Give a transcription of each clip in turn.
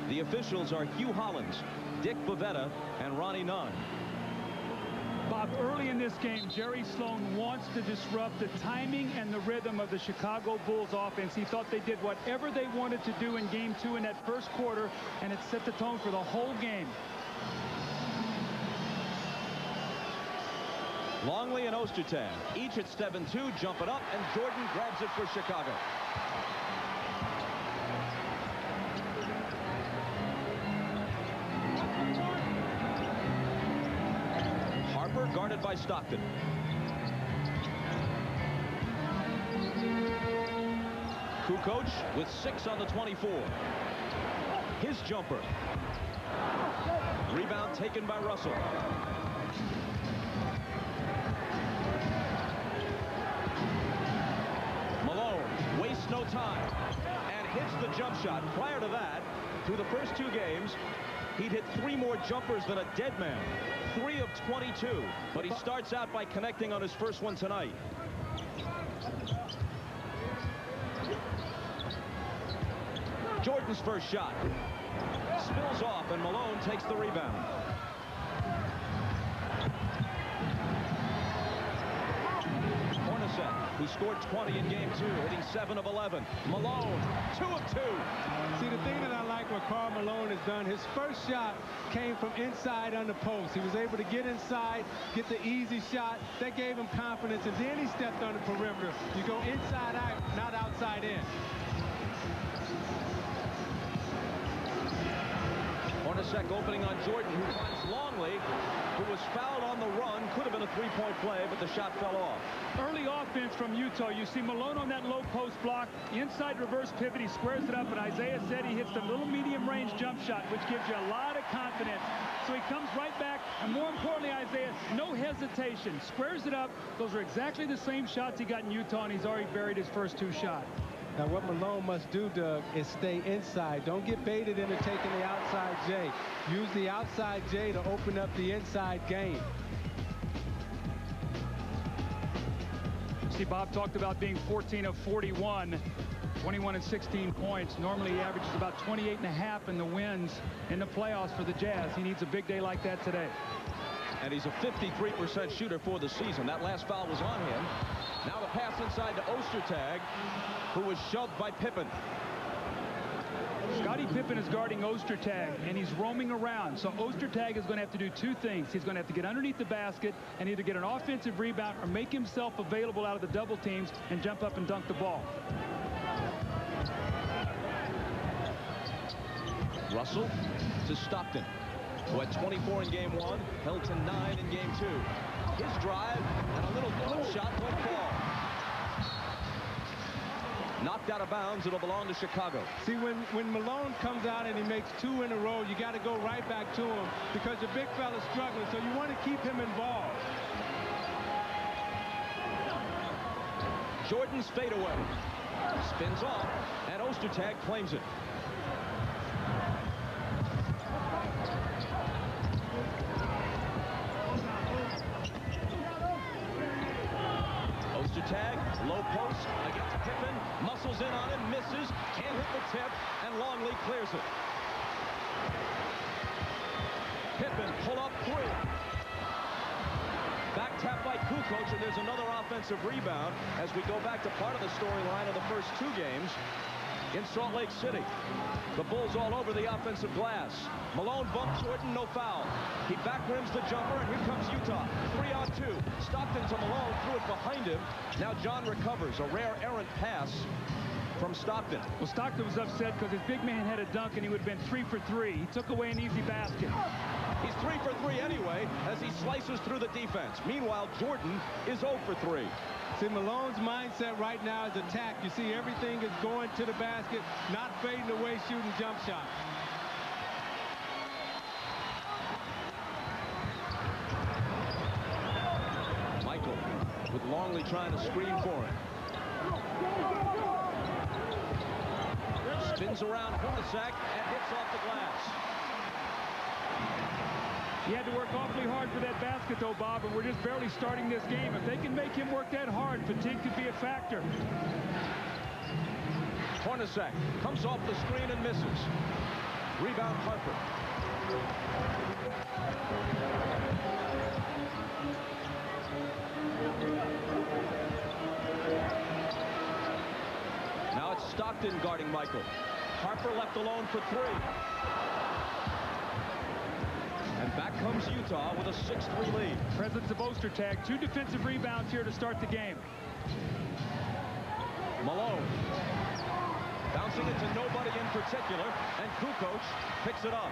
The officials are Hugh Hollins, Dick Bavetta, and Ronnie Nunn. Bob, early in this game, Jerry Sloan wants to disrupt the timing and the rhythm of the Chicago Bulls offense. He thought they did whatever they wanted to do in game 2 in that first quarter, and it set the tone for the whole game. Longley and Ostertag, each at 7-2, jump it up, and Jordan grabs it for Chicago. Harper guarded by Stockton. Kukoc with 6 on the 24. His jumper. Rebound taken by Russell. Malone wastes no time and hits the jump shot. Prior to that, through the first 2 games, he'd hit 3 more jumpers than a dead man. 3 of 22, but he starts out by connecting on his first one tonight. Jordan's first shot spills off, and Malone takes the rebound. Who scored 20 in game 2, hitting 7 of 11. Malone, 2 of 2. See, the thing that I like what Karl Malone has done, his first shot came from inside on the post. He was able to get inside, get the easy shot. That gave him confidence, and then he stepped on the perimeter. You go inside out, not outside in. Hornacek opening on Jordan, who finds Longley, who was fouled on the run. Could have been a 3-point play, but the shot fell off. Early offense from Utah. You see Malone on that low post block. Inside reverse pivot, he squares it up, and Isaiah said he hits the little medium range jump shot, which gives you a lot of confidence. So he comes right back, and more importantly, Isaiah, no hesitation. Squares it up. Those are exactly the same shots he got in Utah, and he's already buried his first 2 shots. Now, what Malone must do, Doug, is stay inside. Don't get baited into taking the outside J. Use the outside J to open up the inside game. See, Bob talked about being 14 of 41, 21 and 16 points. Normally, he averages about 28.5 in the wins in the playoffs for the Jazz. He needs a big day like that today. And he's a 53% shooter for the season. That last foul was on him. Now the pass inside to Ostertag, who was shoved by Pippen. Scottie Pippen is guarding Ostertag, and he's roaming around. So Ostertag is going to have to do 2 things. He's going to have to get underneath the basket and either get an offensive rebound or make himself available out of the double teams and jump up and dunk the ball. Russell to Stockton, who had 24 in game 1, held to 9 in game 2. His drive and a little flip shot went ball. Knocked out of bounds. It'll belong to Chicago. See, when Malone comes out and he makes 2 in a row, you got to go right back to him because the big fella's struggling, so you want to keep him involved. Jordan's fadeaway spins off, and Ostertag claims it. Ostertag, low post against Pippen, muscles in on him, misses, can't hit the tip, and Longley clears it. Pippen pull up 3. Back tap by Kukoc, and there's another offensive rebound as we go back to part of the storyline of the first 2 games in Salt Lake City. The Bulls all over the offensive glass. Malone bumps Jordan, no foul. He back rims the jumper, and here comes Utah. 3-on-2. Stockton to Malone, threw it behind him. Now John recovers. A rare errant pass from Stockton. Well, Stockton was upset because his big man had a dunk, and he would have been 3 for 3. He took away an easy basket. He's 3 for 3 anyway as he slices through the defense. Meanwhile, Jordan is 0 for 3. See, Malone's mindset right now is attack. You see, everything is going to the basket, not fading away, shooting jump shots. Michael with Longley trying to screen for him. Spins around Hornacek and hits off the glass. He had to work awfully hard for that basket, though, Bob, and we're just barely starting this game. If they can make him work that hard, fatigue could be a factor. Hornacek comes off the screen and misses. Rebound Harper. Now it's Stockton guarding Michael. Harper left alone for three. And back comes Utah with a 6-3 lead. Presence of Odcinek. 2 defensive rebounds here to start the game. Malone bouncing it to nobody in particular, and Kukoc picks it up.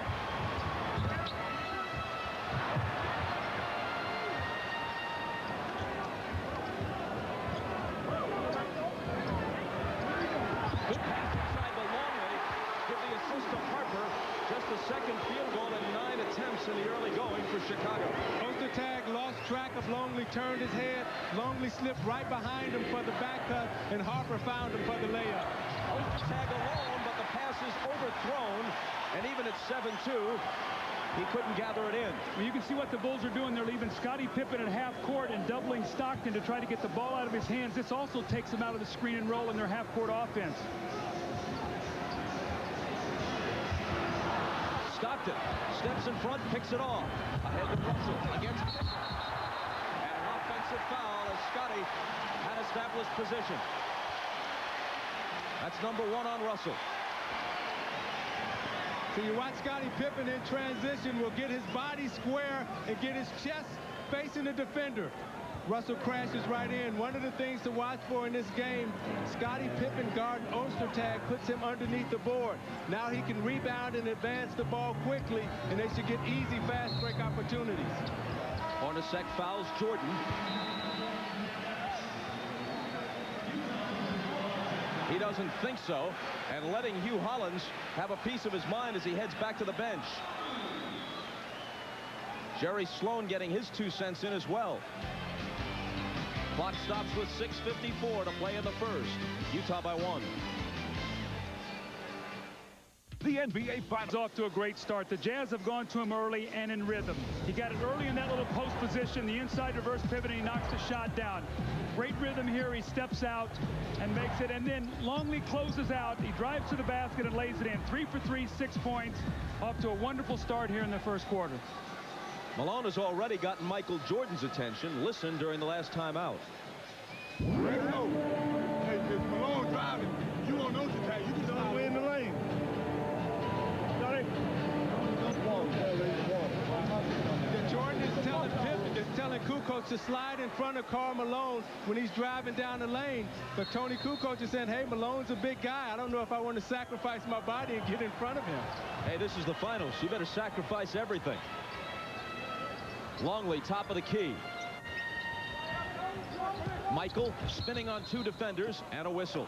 Good pass inside the Longley. Give the assist to Harper. Just the second field goal in 9 attempts in the early going for Chicago. Odcinek lost track of Longley, turned his head. Longley slipped right behind him for the back cut, and Harper found him for the layup. Odcinek alone, but the pass is overthrown, and even at 7-2, he couldn't gather it in. Well, you can see what the Bulls are doing. They're leaving Scottie Pippen at half court and doubling Stockton to try to get the ball out of his hands. This also takes him out of the screen and roll in their half-court offense. Stockton steps in front, picks it off. Ahead to Russell against Pippen. And an offensive foul as Scottie had established position. That's number 1 on Russell. So you watch Scottie Pippen in transition will get his body square and get his chest facing the defender. Russell crashes right in. One of the things to watch for in this game, Scottie Pippen guarding Odcinek puts him underneath the board. Now he can rebound and advance the ball quickly, and they should get easy fast break opportunities. Odcinek fouls Jordan. He doesn't think so, and letting Hugh Hollins have a piece of his mind as he heads back to the bench. Jerry Sloan getting his 2 cents in as well. Clock stops with 6:54 to play in the first. Utah by 1. The NBA Finals off to a great start. The Jazz have gone to him early and in rhythm. He got it early in that little post position, the inside reverse pivot, and he knocks the shot down. Great rhythm here. He steps out and makes it, and then Longley closes out. He drives to the basket and lays it in. 3 for 3, 6 points. Off to a wonderful start here in the first quarter. Malone has already gotten Michael Jordan's attention. Listen during the last timeout. Hey, if Malone driving, you won't know the tag. You just don't win the lane. Jordan is telling Kukoc to slide in front of Karl Malone when he's driving down the lane. But Tony Kukoc is saying, hey, Malone's a big guy. I don't know if I want to sacrifice my body and get in front of him. Hey, this is the finals. You better sacrifice everything. Longley, top of the key. Michael spinning on 2 defenders and a whistle.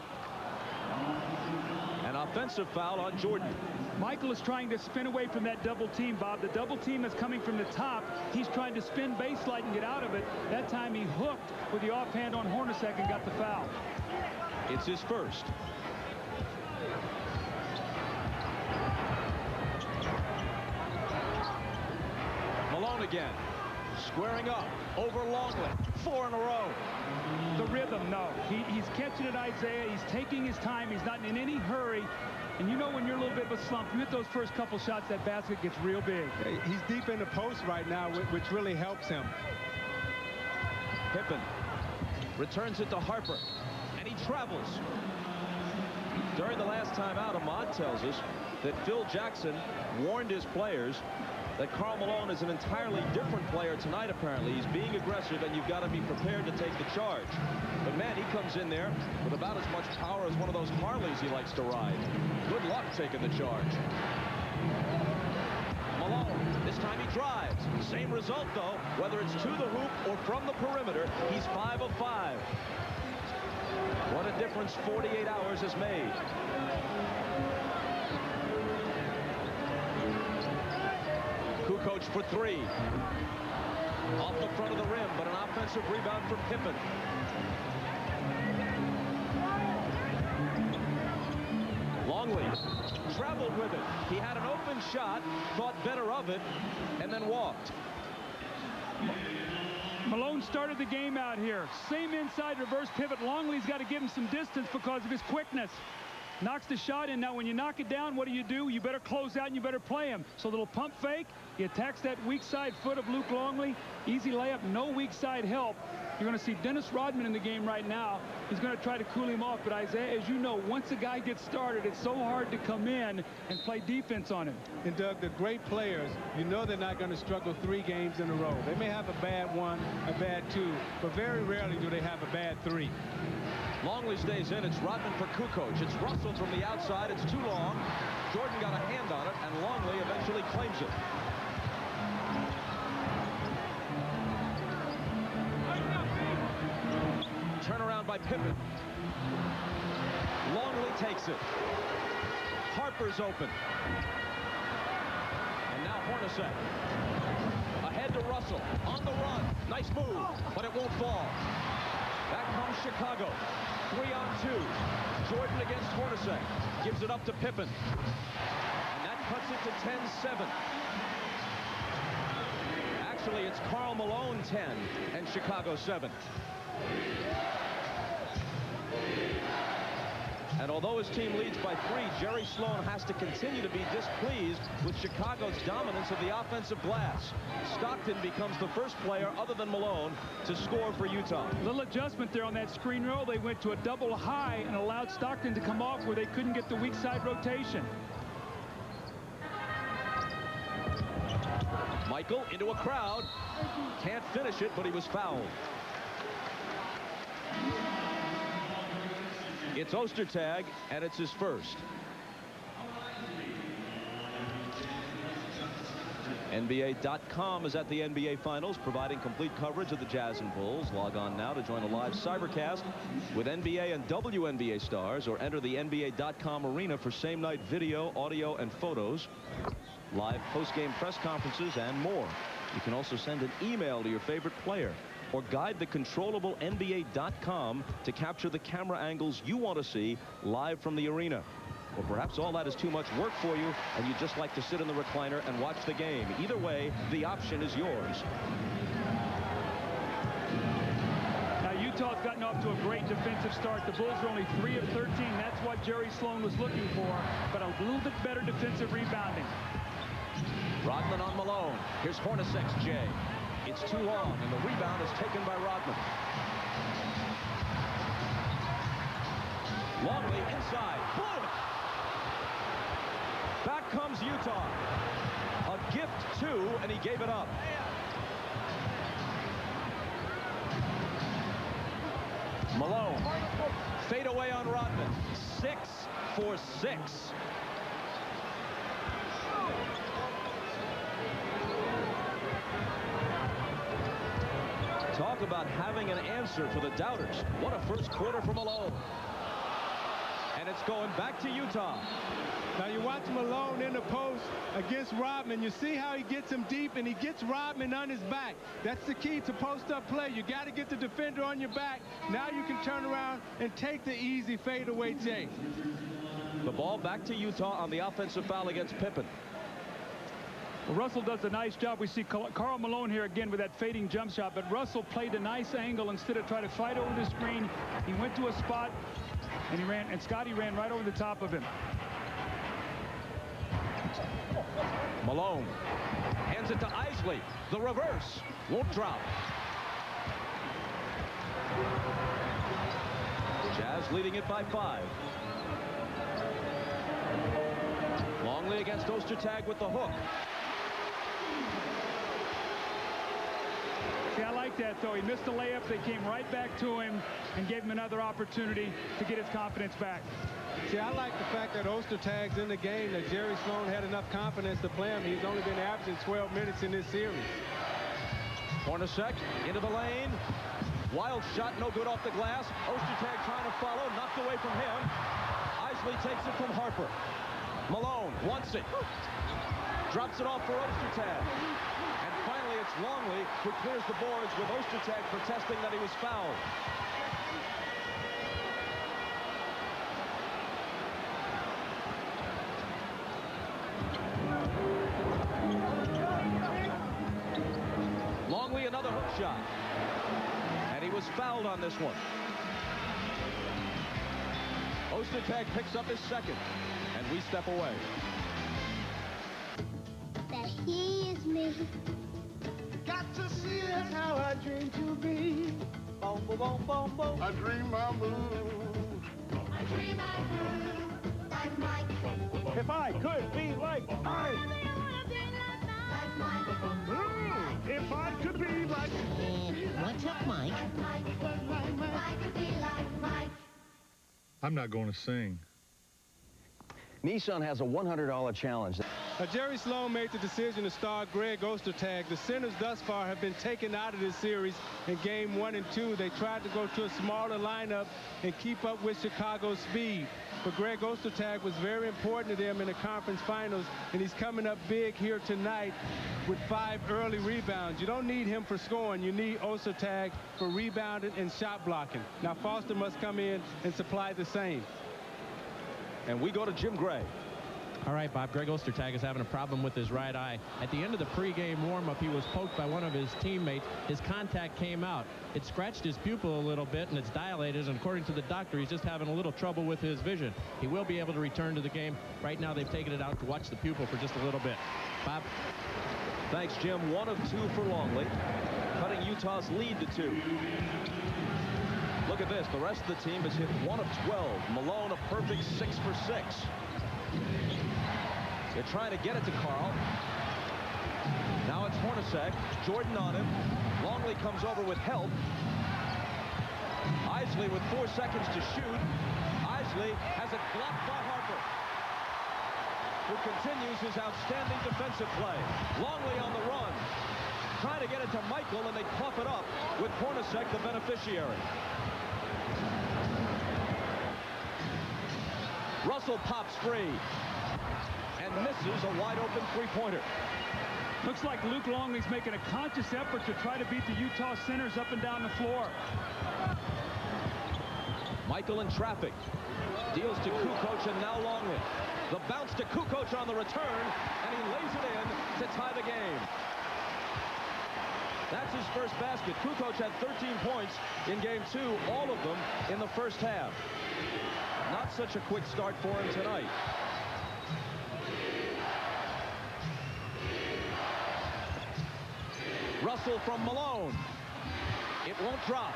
An offensive foul on Jordan. Michael is trying to spin away from that double team, Bob. The double team is coming from the top. He's trying to spin baseline and get out of it. That time he hooked with the offhand on Hornacek and got the foul. It's his first. Malone again. Squaring up over Longley. 4 in a row. The rhythm, no. He's catching it, Isaiah. He's taking his time. He's not in any hurry. And you know when you're a little bit of a slump, you hit those first couple shots, that basket gets real big. He's deep in the post right now, which really helps him. Pippen returns it to Harper, and he travels. During the last timeout, Ahmad tells us that Phil Jackson warned his players that Karl Malone is an entirely different player tonight, apparently. He's being aggressive, and you've got to be prepared to take the charge. But, man, he comes in there with about as much power as one of those Harleys he likes to ride. Good luck taking the charge. Malone, this time he drives. Same result, though. Whether it's to the hoop or from the perimeter, he's 5 of 5. What a difference 48 hours has made. Kukoc for 3. Off the front of the rim, but an offensive rebound for Pippen. Longley traveled with it. He had an open shot, thought better of it, and then walked. Malone started the game out here. Same inside reverse pivot. Longley's got to give him some distance because of his quickness. knocks the shot in. Now, when you knock it down, what do? You better close out and you better play him. So a little pump fake. He attacks that weak side foot of Luke Longley. Easy layup, no weak side help. You're going to see Dennis Rodman in the game right now. He's going to try to cool him off. But Isaiah, as you know, once a guy gets started, it's so hard to come in and play defense on him. And Doug, the great players, you know they're not going to struggle 3 games in a row. They may have a bad 1, a bad 2, but very rarely do they have a bad 3. Longley stays in. It's Rodman for Kukoc. It's Russell from the outside. It's too long. Jordan got a hand on it, and Longley eventually claims it. Turnaround by Pippen. Longley takes it. Harper's open. And now Hornacek. Ahead to Russell. On the run. Nice move, but it won't fall. Back comes Chicago. 3-on-2. Jordan against Hornacek. Gives it up to Pippen. And that cuts it to 10-7. Actually, it's Karl Malone 10 and Chicago 7. And although his team leads by 3, Jerry Sloan has to continue to be displeased with Chicago's dominance of the offensive glass. Stockton becomes the first player other than Malone to score for Utah. Little adjustment there on that screen roll. They went to a double high and allowed Stockton to come off where they couldn't get the weak side rotation. Michael into a crowd. Can't finish it, but he was fouled. It's Ostertag, and it's his first. NBA.com is at the NBA Finals, providing complete coverage of the Jazz and Bulls. Log on now to join the live cybercast with NBA and WNBA stars, or enter the NBA.com arena for same-night video, audio, and photos, live post-game press conferences, and more. You can also send an email to your favorite player, or guide the controllable NBA.com to capture the camera angles you want to see live from the arena. Or perhaps all that is too much work for you and you'd just like to sit in the recliner and watch the game. Either way, the option is yours. Now, Utah's gotten off to a great defensive start. The Bulls are only 3 of 13. That's what Jerry Sloan was looking for, but a little bit better defensive rebounding. Rodman on Malone. Here's Hornacek's J. It's too long, and the rebound is taken by Rodman. Longley inside. Blew it. Back comes Utah. A gift, too, and he gave it up. Malone. Fade away on Rodman. 6 for 6. Talk about having an answer for the doubters. What a first quarter for Malone. And it's going back to Utah. Now you watch Malone in the post against Rodman. You see how he gets him deep, and he gets Rodman on his back. That's the key to post-up play. You got to get the defender on your back. Now you can turn around and take the easy fadeaway J. The ball back to Utah on the offensive foul against Pippen. Well, Russell does a nice job. We see Karl Malone here again with that fading jump shot, but Russell played a nice angle. Instead of trying to fight over the screen, he went to a spot and he ran, and Scotty ran right over the top of him. Malone hands it to Isley. The reverse won't drop. Jazz leading it by 5. Longley against Ostertag with the hook. See, I like that, though. He missed the layup. They came right back to him and gave him another opportunity to get his confidence back. See, I like the fact that Ostertag's in the game, that Jerry Sloan had enough confidence to play him. He's only been averaging 12 minutes in this series. Hornacek into the lane. Wild shot, no good off the glass. Ostertag trying to follow, knocked away from him. Isley takes it from Harper. Malone wants it. Drops it off for Ostertag. And finally, it's Longley who clears the boards with Ostertag protesting that he was fouled. Longley, another hook shot. And he was fouled on this one. Ostertag picks up his second, and we step away. That he is me. Got to see that's how I dream to be. Boom, boom, boom, boom, boom. I dream my move. I dream I grew like Mike. If I could be like Mike. Like Mike. If I could be like What's up, Mike? I could be like Mike. I'm not going to sing. Nissan has a $100 challenge. Jerry Sloan made the decision to start Greg Ostertag. The centers thus far have been taken out of this series in game 1 and 2. They tried to go to a smaller lineup and keep up with Chicago's speed. But Greg Ostertag was very important to them in the conference finals, and he's coming up big here tonight with 5 early rebounds. You don't need him for scoring. You need Ostertag for rebounding and shot blocking. Now Foster must come in and supply the same. And we go to Jim Gray. All right, Bob, Greg Ostertag is having a problem with his right eye. At the end of the pregame warm-up, he was poked by one of his teammates. His contact came out. It scratched his pupil a little bit, and it's dilated, and according to the doctor, he's just having a little trouble with his vision. He will be able to return to the game. Right now, they've taken it out to watch the pupil for just a little bit. Bob? Thanks, Jim. 1 of 2 for Longley, cutting Utah's lead to 2. Look at this. The rest of the team has hit 1 of 12. Malone, a perfect 6 for 6. They're trying to get it to Carl. Now it's Hornacek. Jordan on him. Longley comes over with help. Isley with 4 seconds to shoot. Isley has it blocked by Harper, who continues his outstanding defensive play. Longley on the run, trying to get it to Michael, and they cough it up with Hornacek the beneficiary. Russell pops free and misses a wide-open three-pointer. Looks like Luke Longley's making a conscious effort to try to beat the Utah centers up and down the floor. Michael in traffic. Deals to Kukoc and now Longley. The bounce to Kukoc on the return, and he lays it in to tie the game. That's his first basket. Kukoc had 13 points in game 2, all of them in the first half. Not such a quick start for him tonight. Russell from Malone. It won't drop.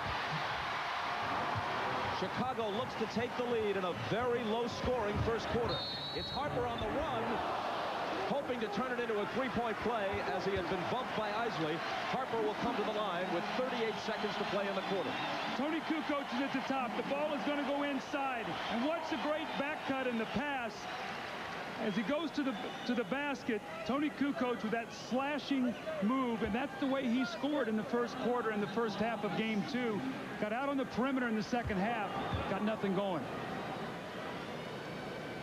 Chicago looks to take the lead in a very low-scoring first quarter. It's Harper on the run, hoping to turn it into a three-point play as he had been bumped by Isley. Harper will come to the line with 38 seconds to play in the quarter. Tony Kukoc is at the top. The ball is going to go inside. And watch the great back cut in the pass. As he goes to the basket, Tony Kukoc with that slashing move, and that's the way he scored in the first quarter in the first half of game 2. Got out on the perimeter in the second half, got nothing going.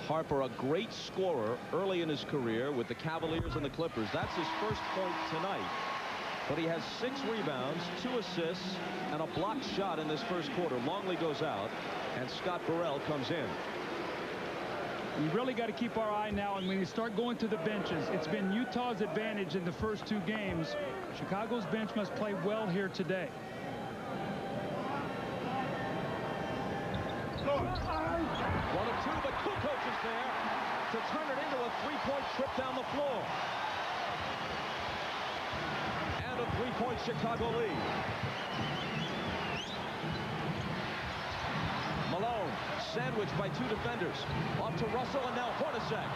Harper, a great scorer early in his career with the Cavaliers and the Clippers. That's his first point tonight. But he has 6 rebounds, 2 assists, and a blocked shot in this first quarter. Longley goes out, and Scott Burrell comes in. You really got to keep our eye now, and when you start going to the benches, it's been Utah's advantage in the first 2 games. Chicago's bench must play well here today. One of 2, but Kukoc is there to turn it into a three-point trip down the floor. And a three-point Chicago lead. Malone, sandwiched by 2 defenders. Off to Russell, and now Hornacek.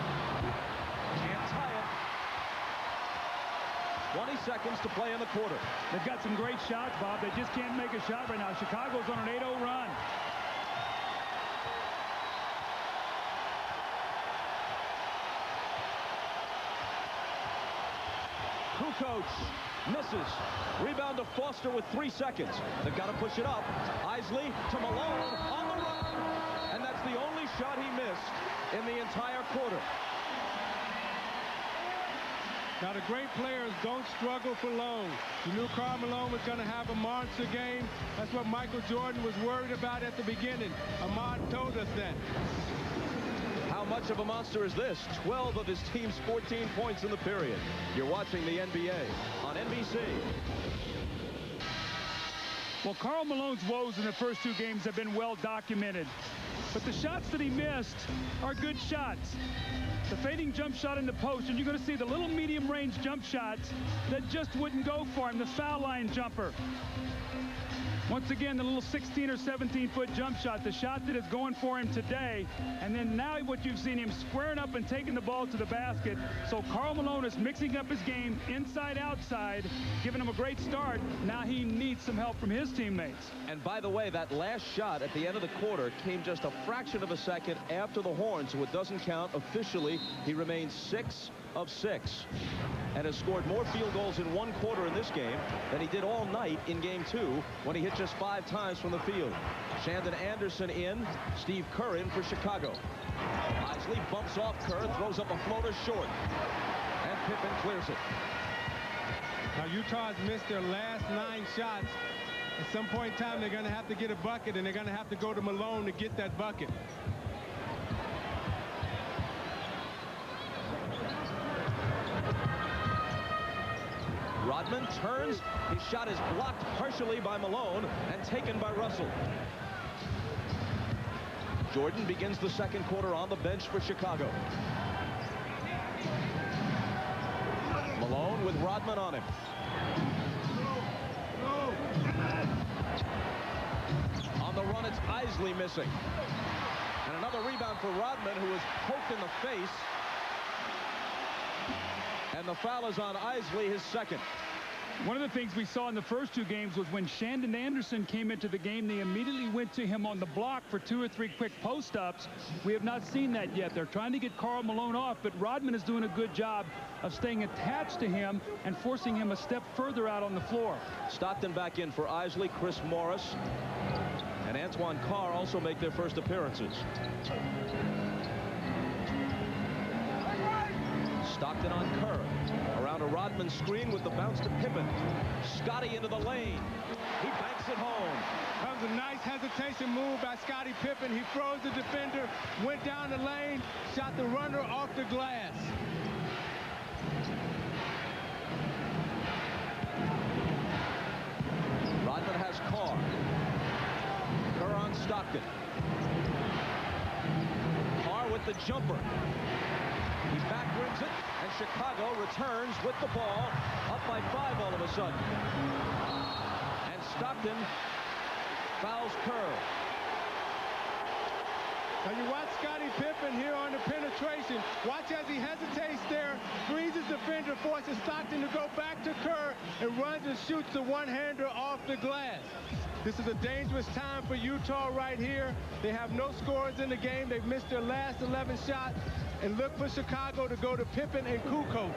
Can't tie it. 20 seconds to play in the quarter. They've got some great shots, Bob. They just can't make a shot right now. Chicago's on an 8-0 run. Kukoc misses. Rebound to Foster with 3 seconds. They've got to push it up. Isley to Malone on the run. And that's the only shot he missed in the entire quarter. Now, the great players don't struggle for long. You knew Karl Malone was going to have a monster game. That's what Michael Jordan was worried about at the beginning. Ahmad told us that. How much of a monster is this? 12 of his team's 14 points in the period. You're watching the NBA on NBC. Well, Karl Malone's woes in the first 2 games have been well documented. But the shots that he missed are good shots. The fading jump shot in the post, and you're going to see the little medium range jump shots that just wouldn't go for him. The foul line jumper. Once again, the little 16 or 17-foot jump shot, the shot that is going for him today. And then now what you've seen him squaring up and taking the ball to the basket. So Karl Malone is mixing up his game inside, outside, giving him a great start. Now he needs some help from his teammates. And by the way, that last shot at the end of the quarter came just a fraction of a second after the horn, so it doesn't count officially. He remains 6 of 6 and has scored more field goals in one quarter in this game than he did all night in game 2 when he hit just 5 times from the field. Shandon Anderson in, Steve Kerr in for Chicago. Isley bumps off Kerr, throws up a floater short, and Pippen clears it. Now Utah has missed their last 9 shots. At some point in time, they're going to have to get a bucket, and they're going to have to go to Malone to get that bucket. Rodman turns. His shot is blocked partially by Malone and taken by Russell. Jordan begins the second quarter on the bench for Chicago. Malone with Rodman on him. On the run, it's Isley missing. And another rebound for Rodman, who was poked in the face. And the foul is on Isley, his second. One of the things we saw in the first 2 games was when Shandon Anderson came into the game, they immediately went to him on the block for 2 or 3 quick post-ups. We have not seen that yet. They're trying to get Karl Malone off, but Rodman is doing a good job of staying attached to him and forcing him a step further out on the floor. Stockton back in for Isley. Chris Morris and Antoine Carr also make their first appearances. Stockton on Kerr. Around a Rodman screen with the bounce to Pippen. Scotty into the lane. He banks it home. That was a nice hesitation move by Scottie Pippen. He froze the defender, went down the lane, shot the runner off the glass. Rodman has Carr. Kerr on Stockton. Carr with the jumper. He backwards it, and Chicago returns with the ball, up by 5 all of a sudden. And Stockton fouls Kerr. Now you watch Scottie Pippen here on the penetration. Watch as he hesitates there, freezes defender, forces Stockton to go back to Kerr, and runs and shoots the one-hander off the glass. This is a dangerous time for Utah right here. They have no scores in the game. They've missed their last 11 shots. And look for Chicago to go to Pippen and Kukoc.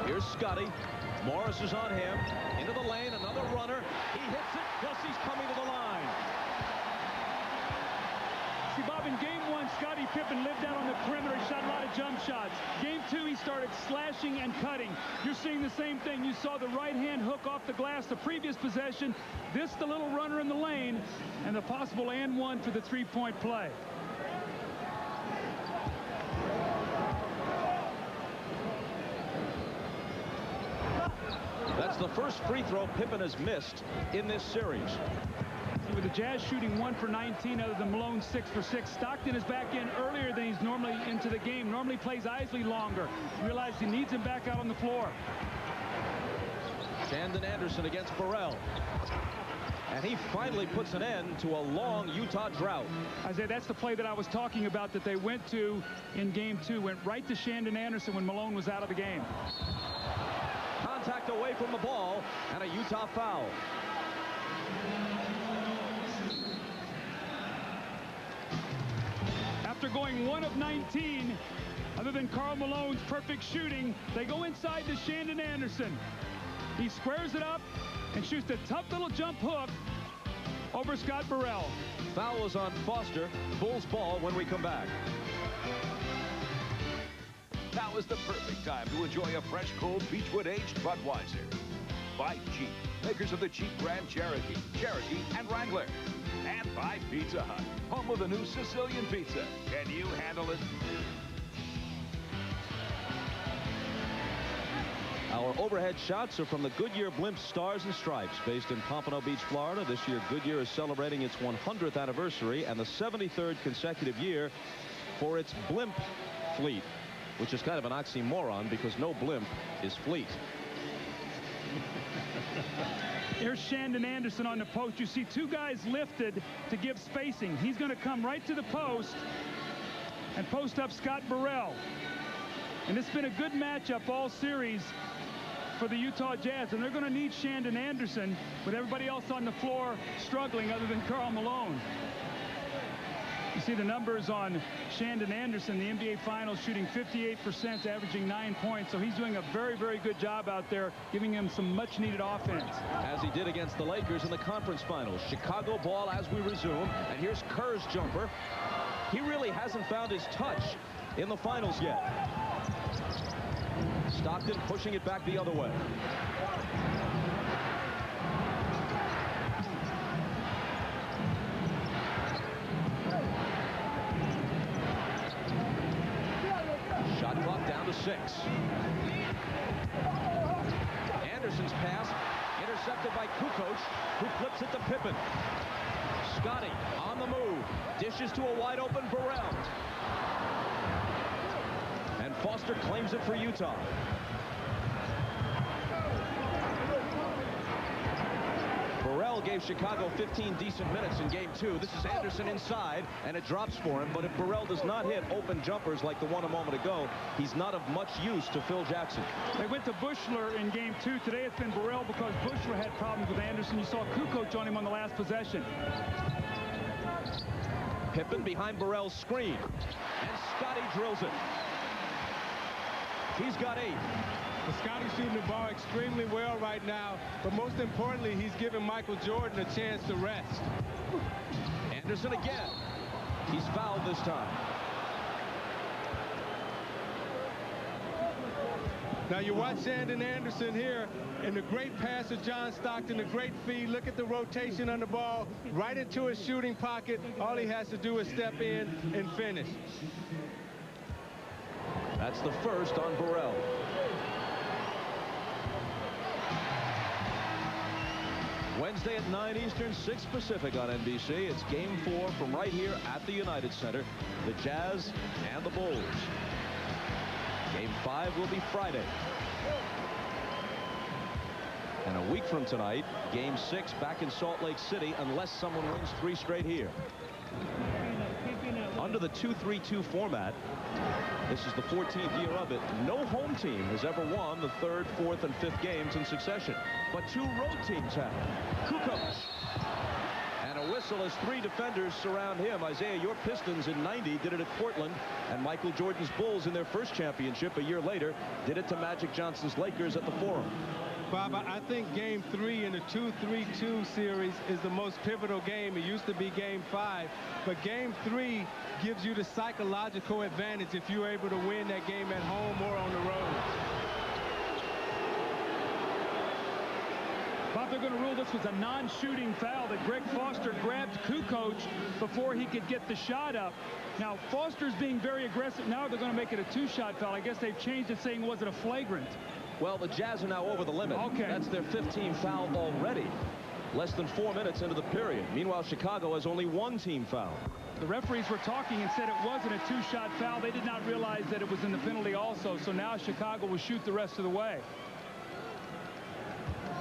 Here's Scotty. Morris is on him. Into the lane, another runner. He hits it, plus he's coming to the line. See, Bob, in game 1, Scottie Pippen lived out on the perimeter, shot a lot of jump shots. Game 2, he started slashing and cutting. You're seeing the same thing. You saw the right-hand hook off the glass the previous possession. This, the little runner in the lane, and the possible and one for the three-point play. That's the first free throw Pippen has missed in this series. With the Jazz shooting 1 for 19, other than Malone 6 for 6. Stockton is back in earlier than he's normally into the game. Normally plays Isley longer. Realized he needs him back out on the floor. Shandon Anderson against Burrell. And he finally puts an end to a long Utah drought. Isaiah, that's the play that I was talking about that they went to in game 2. Went right to Shandon Anderson when Malone was out of the game. Contact away from the ball and a Utah foul. After going 1 of 19, other than Karl Malone's perfect shooting, they go inside to Shandon Anderson. He squares it up and shoots a tough little jump hook over Scott Burrell. Foul is on Foster. Bulls ball when we come back. Now is the perfect time to enjoy a fresh, cold Beechwood aged Budweiser. By Jeep, makers of the Jeep Grand Cherokee, and Wrangler. And by Pizza Hut, home of the new Sicilian pizza. Can you handle it? Our overhead shots are from the Goodyear Blimp Stars and Stripes, based in Pompano Beach, Florida. This year, Goodyear is celebrating its 100th anniversary and the 73rd consecutive year for its blimp fleet, which is kind of an oxymoron because no blimp is fleet. Here's Shandon Anderson on the post. You see two guys lifted to give spacing. He's going to come right to the post and post up Scott Burrell. And it's been a good matchup all series for the Utah Jazz, and they're going to need Shandon Anderson with everybody else on the floor struggling other than Karl Malone. You see the numbers on Shandon Anderson, the NBA Finals, shooting 58%, averaging 9 points. So he's doing a very, very good job out there, giving him some much-needed offense. As he did against the Lakers in the conference finals. Chicago ball as we resume. And here's Kerr's jumper. He really hasn't found his touch in the finals yet. Stockton pushing it back the other way. Shot clock down to 6. Anderson's pass intercepted by Kukoc, who flips it to Pippen. Scotty on the move, dishes to a wide open Burrell. And Foster claims it for Utah. Burrell gave Chicago 15 decent minutes in game 2. This is Anderson inside, and it drops for him. But if Burrell does not hit open jumpers like the one a moment ago, he's not of much use to Phil Jackson. They went to Bushler in game 2. Today it's been Burrell because Bushler had problems with Anderson. You saw Kukoc on him on the last possession. Pippen behind Burrell's screen, and Scotty drills it. He's got 8. Scotty's shooting the ball extremely well right now, but most importantly, he's giving Michael Jordan a chance to rest. Anderson again. He's fouled this time. Now you watch Shandon Anderson here, and the great pass of John Stockton, the great feed. Look at the rotation on the ball, right into his shooting pocket. All he has to do is step in and finish. That's the first on Burrell. Wednesday at 9 Eastern, 6 Pacific on NBC. It's game 4 from right here at the United Center. The Jazz and the Bulls. Game 5 will be Friday. And a week from tonight, game 6 back in Salt Lake City, unless someone wins 3 straight here. Under the 2-3-2 format, this is the 14th year of it. No home team has ever won the 3rd, 4th, and 5th games in succession. But 2 road teams have. Kukoc. And a whistle as 3 defenders surround him. Isaiah, your Pistons in '90 did it at Portland. And Michael Jordan's Bulls in their first championship a year later did it to Magic Johnson's Lakers at the Forum. Bob, I think game 3 in the 2-3-2 series is the most pivotal game. It used to be game 5, but game 3 gives you the psychological advantage if you're able to win that game at home or on the road. Bob, they're going to rule this was a non-shooting foul that Greg Foster grabbed Kukoc before he could get the shot up. Now, Foster's being very aggressive. Now they're going to make it a 2-shot foul. I guess they've changed it, saying it wasn't a flagrant. Well, the Jazz are now over the limit. Okay. That's their 15th foul already. Less than 4 minutes into the period. Meanwhile, Chicago has only 1 team foul. The referees were talking and said it wasn't a 2-shot foul. They did not realize that it was in the penalty also. So now Chicago will shoot the rest of the way.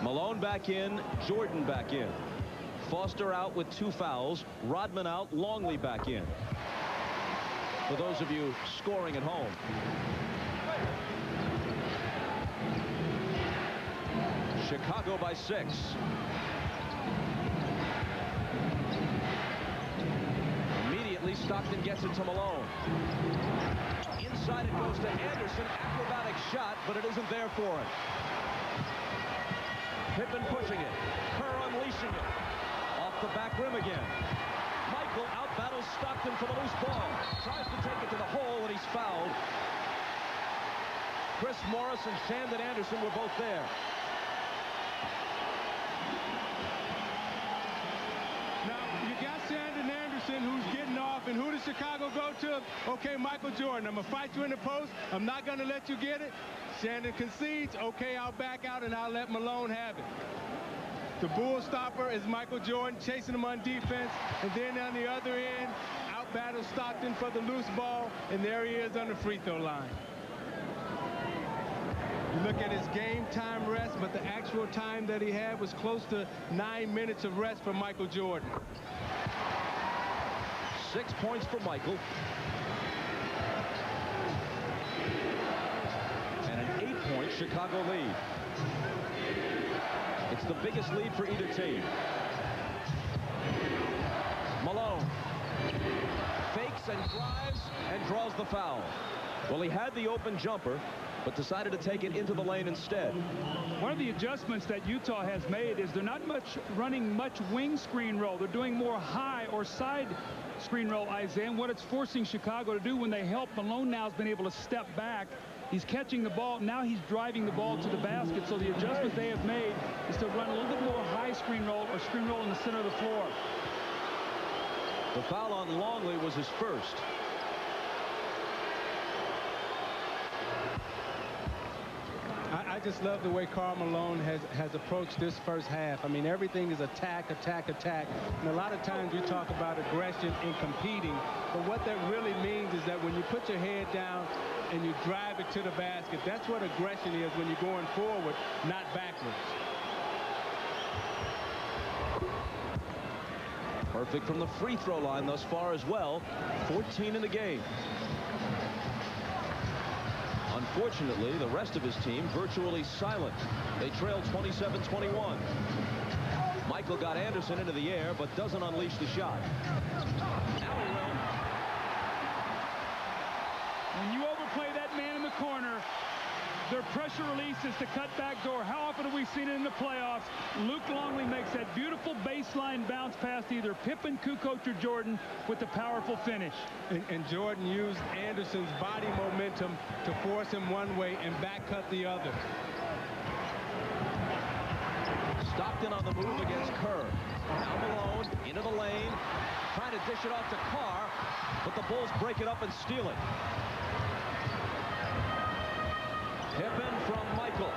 Malone back in, Jordan back in. Foster out with 2 fouls. Rodman out, Longley back in. For those of you scoring at home. Chicago by 6. Immediately, Stockton gets it to Malone. Inside it goes to Anderson. Acrobatic shot, but it isn't there for him. Pippen pushing it. Kerr unleashing it. Off the back rim again. Michael out-battles Stockton for the loose ball. Tries to take it to the hole, and he's fouled. Chris Morris and Shandon Anderson were both there. Now, you got Shandon Anderson, who's getting off, and who does Chicago go to? Okay, Michael Jordan, I'm going to fight you in the post. I'm not going to let you get it. Shannon concedes. Okay, I'll back out and I'll let Malone have it. The bull stopper is Michael Jordan chasing him on defense. And then on the other end, out battles Stockton for the loose ball. And there he is on the free throw line. You look at his game time rest, but the actual time that he had was close to 9 minutes of rest for Michael Jordan. 6 points for Michael. And an 8-point Chicago lead. It's the biggest lead for either team. Malone fakes and drives and draws the foul. Well, he had the open jumper, but decided to take it into the lane instead. One of the adjustments that Utah has made is they're not running much wing screen roll. They're doing more high or side screen roll, Isaiah. And what it's forcing Chicago to do when they help, Malone now has been able to step back. He's catching the ball. Now he's driving the ball to the basket. So the adjustment they have made is to run a little bit more high screen roll or screen roll in the center of the floor. The foul on Longley was his first. I just love the way Karl Malone has approached this first half. I mean, everything is attack, attack, attack. And a lot of times we talk about aggression and competing. But what that really means is that when you put your head down and you drive it to the basket, that's what aggression is when you're going forward, not backwards. Perfect from the free throw line thus far as well. 14 in the game. Unfortunately, the rest of his team virtually silent. They trail 27-21. Michael got Anderson into the air, but doesn't unleash the shot. Now he will. When you overplay that man in the corner, their pressure release is to cut back door. How often have we seen it in the playoffs? Luke Longley makes that beautiful baseline bounce past either Pippen, Kukoc, or Jordan with the powerful finish. And Jordan used Anderson's body momentum to force him one way and back cut the other. Stockton on the move against Kerr. Now Malone into the lane, trying to dish it off to Carr, but the Bulls break it up and steal it. Pippen from Michael.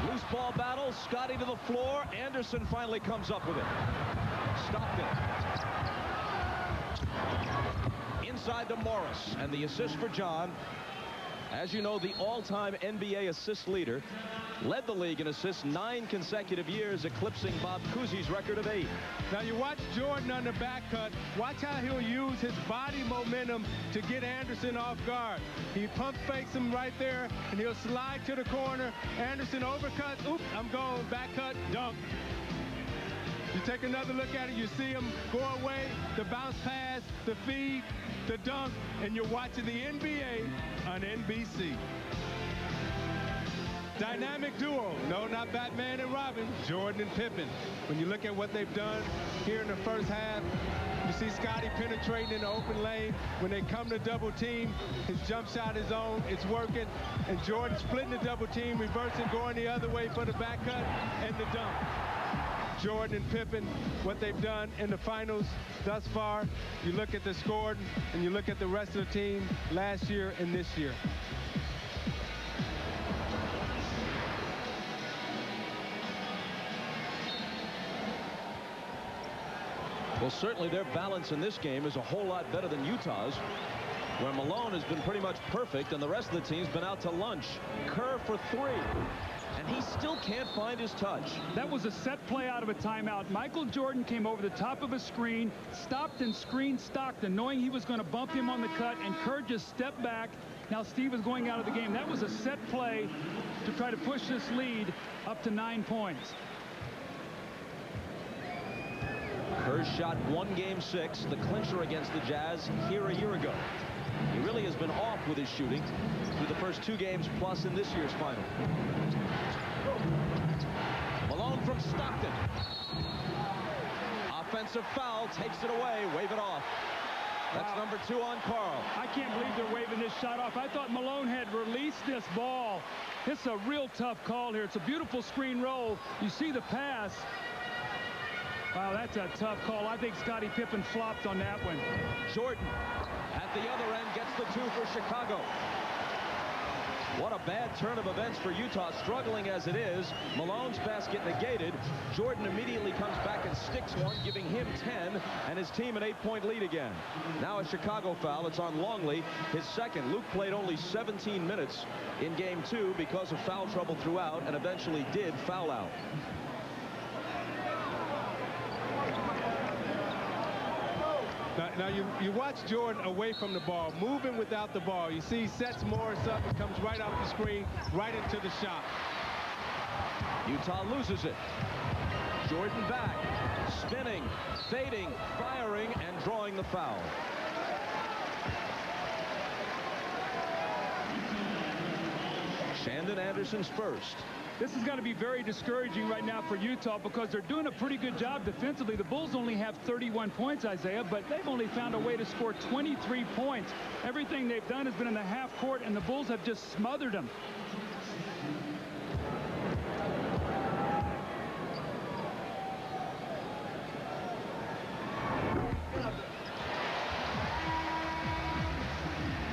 Loose ball battle. Scotty to the floor. Anderson finally comes up with it. Stockton. Inside to Morris. And the assist for John. As you know, the all-time NBA assist leader. Led the league in assists 9 consecutive years, eclipsing Bob Cousy's record of 8. Now you watch Jordan on the back cut. Watch how he'll use his body momentum to get Anderson off guard. He pump fakes him right there, and he'll slide to the corner. Anderson overcuts. Oops, I'm going. Back cut, dunk. You take another look at it, you see him go away, the bounce pass, the feed, the dunk, and you're watching the NBA on NBC. Dynamic duo. No, not Batman and Robin. Jordan and Pippen. When you look at what they've done here in the first half, you see Scotty penetrating in the open lane. When they come to double team, his jump shot is on. It's working. And Jordan splitting the double team, reversing, going the other way for the back cut and the dunk. Jordan and Pippen, what they've done in the finals thus far. You look at the score and you look at the rest of the team last year and this year. Well, certainly their balance in this game is a whole lot better than Utah's, where Malone has been pretty much perfect and the rest of the team's been out to lunch. Kerr for 3, and he still can't find his touch. That was a set play out of a timeout. Michael Jordan came over the top of a screen, stopped and screened Stockton, knowing he was going to bump him on the cut, and Kerr just stepped back. Now Steve is going out of the game. That was a set play to try to push this lead up to 9 points. Kerr's shot won Game 6, the clincher against the Jazz here a year ago. He really has been off with his shooting through the first 2 games plus in this year's final. Malone from Stockton. Offensive foul, takes it away, wave it off. That's number 2 on Karl. I can't believe they're waving this shot off. I thought Malone had released this ball. It's a real tough call here. It's a beautiful screen roll. You see the pass. Wow, that's a tough call. I think Scottie Pippen flopped on that one. Jordan at the other end gets the 2 for Chicago. What a bad turn of events for Utah, struggling as it is. Malone's basket negated. Jordan immediately comes back and sticks one, giving him 10, and his team an 8-point lead again. Now a Chicago foul. It's on Longley, his second. Luke played only 17 minutes in game 2 because of foul trouble throughout, and eventually did foul out. Now you watch Jordan away from the ball, moving without the ball. You see he sets Morris up and comes right off the screen, right into the shot. Utah loses it. Jordan back, spinning, fading, firing, and drawing the foul. Shandon Anderson's first. This is going to be very discouraging right now for Utah because they're doing a pretty good job defensively. The Bulls only have 31 points, Isaiah, but they've only found a way to score 23 points. Everything they've done has been in the half court, and the Bulls have just smothered them.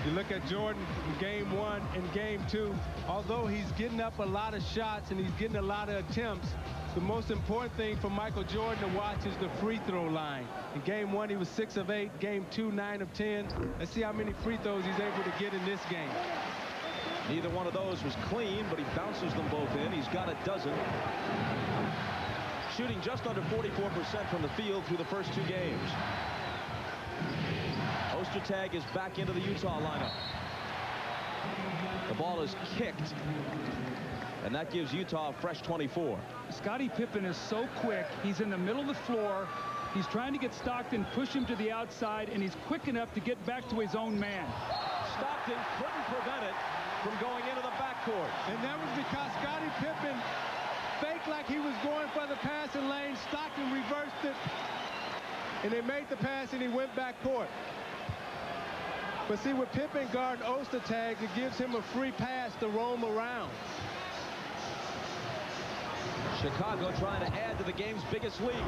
You look at Jordan in game 1 and game 2. Although he's getting up a lot of shots and he's getting a lot of attempts, the most important thing for Michael Jordan to watch is the free throw line. In game 1, he was 6 of 8. Game 2, 9 of 10. Let's see how many free throws he's able to get in this game. Neither one of those was clean, but he bounces them both in. He's got a dozen. Shooting just under 44% from the field through the first 2 games. Odcinek is back into the Utah lineup. The ball is kicked, and that gives Utah a fresh 24. Scottie Pippen is so quick. He's in the middle of the floor. He's trying to get Stockton, push him to the outside, and he's quick enough to get back to his own man. Stockton couldn't prevent it from going into the backcourt. And that was because Scottie Pippen faked like he was going for the passing lane. Stockton reversed it, and they made the pass, and he went backcourt. But see, with Pippen guarding Odcinek, it gives him a free pass to roam around. Chicago trying to add to the game's biggest lead.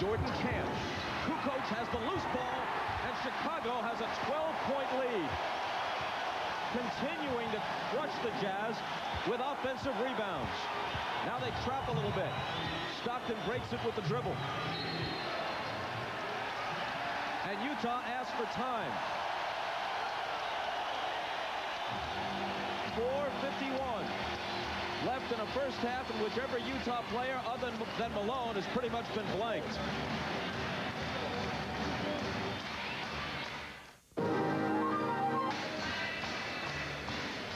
Jordan can't. Kukoc has the loose ball, and Chicago has a 12-point lead. Continuing to crush the Jazz with offensive rebounds. Now they trap a little bit. Stockton breaks it with the dribble. And Utah asks for time. 4:51 left in a first half in which every Utah player other than Malone has pretty much been blanked.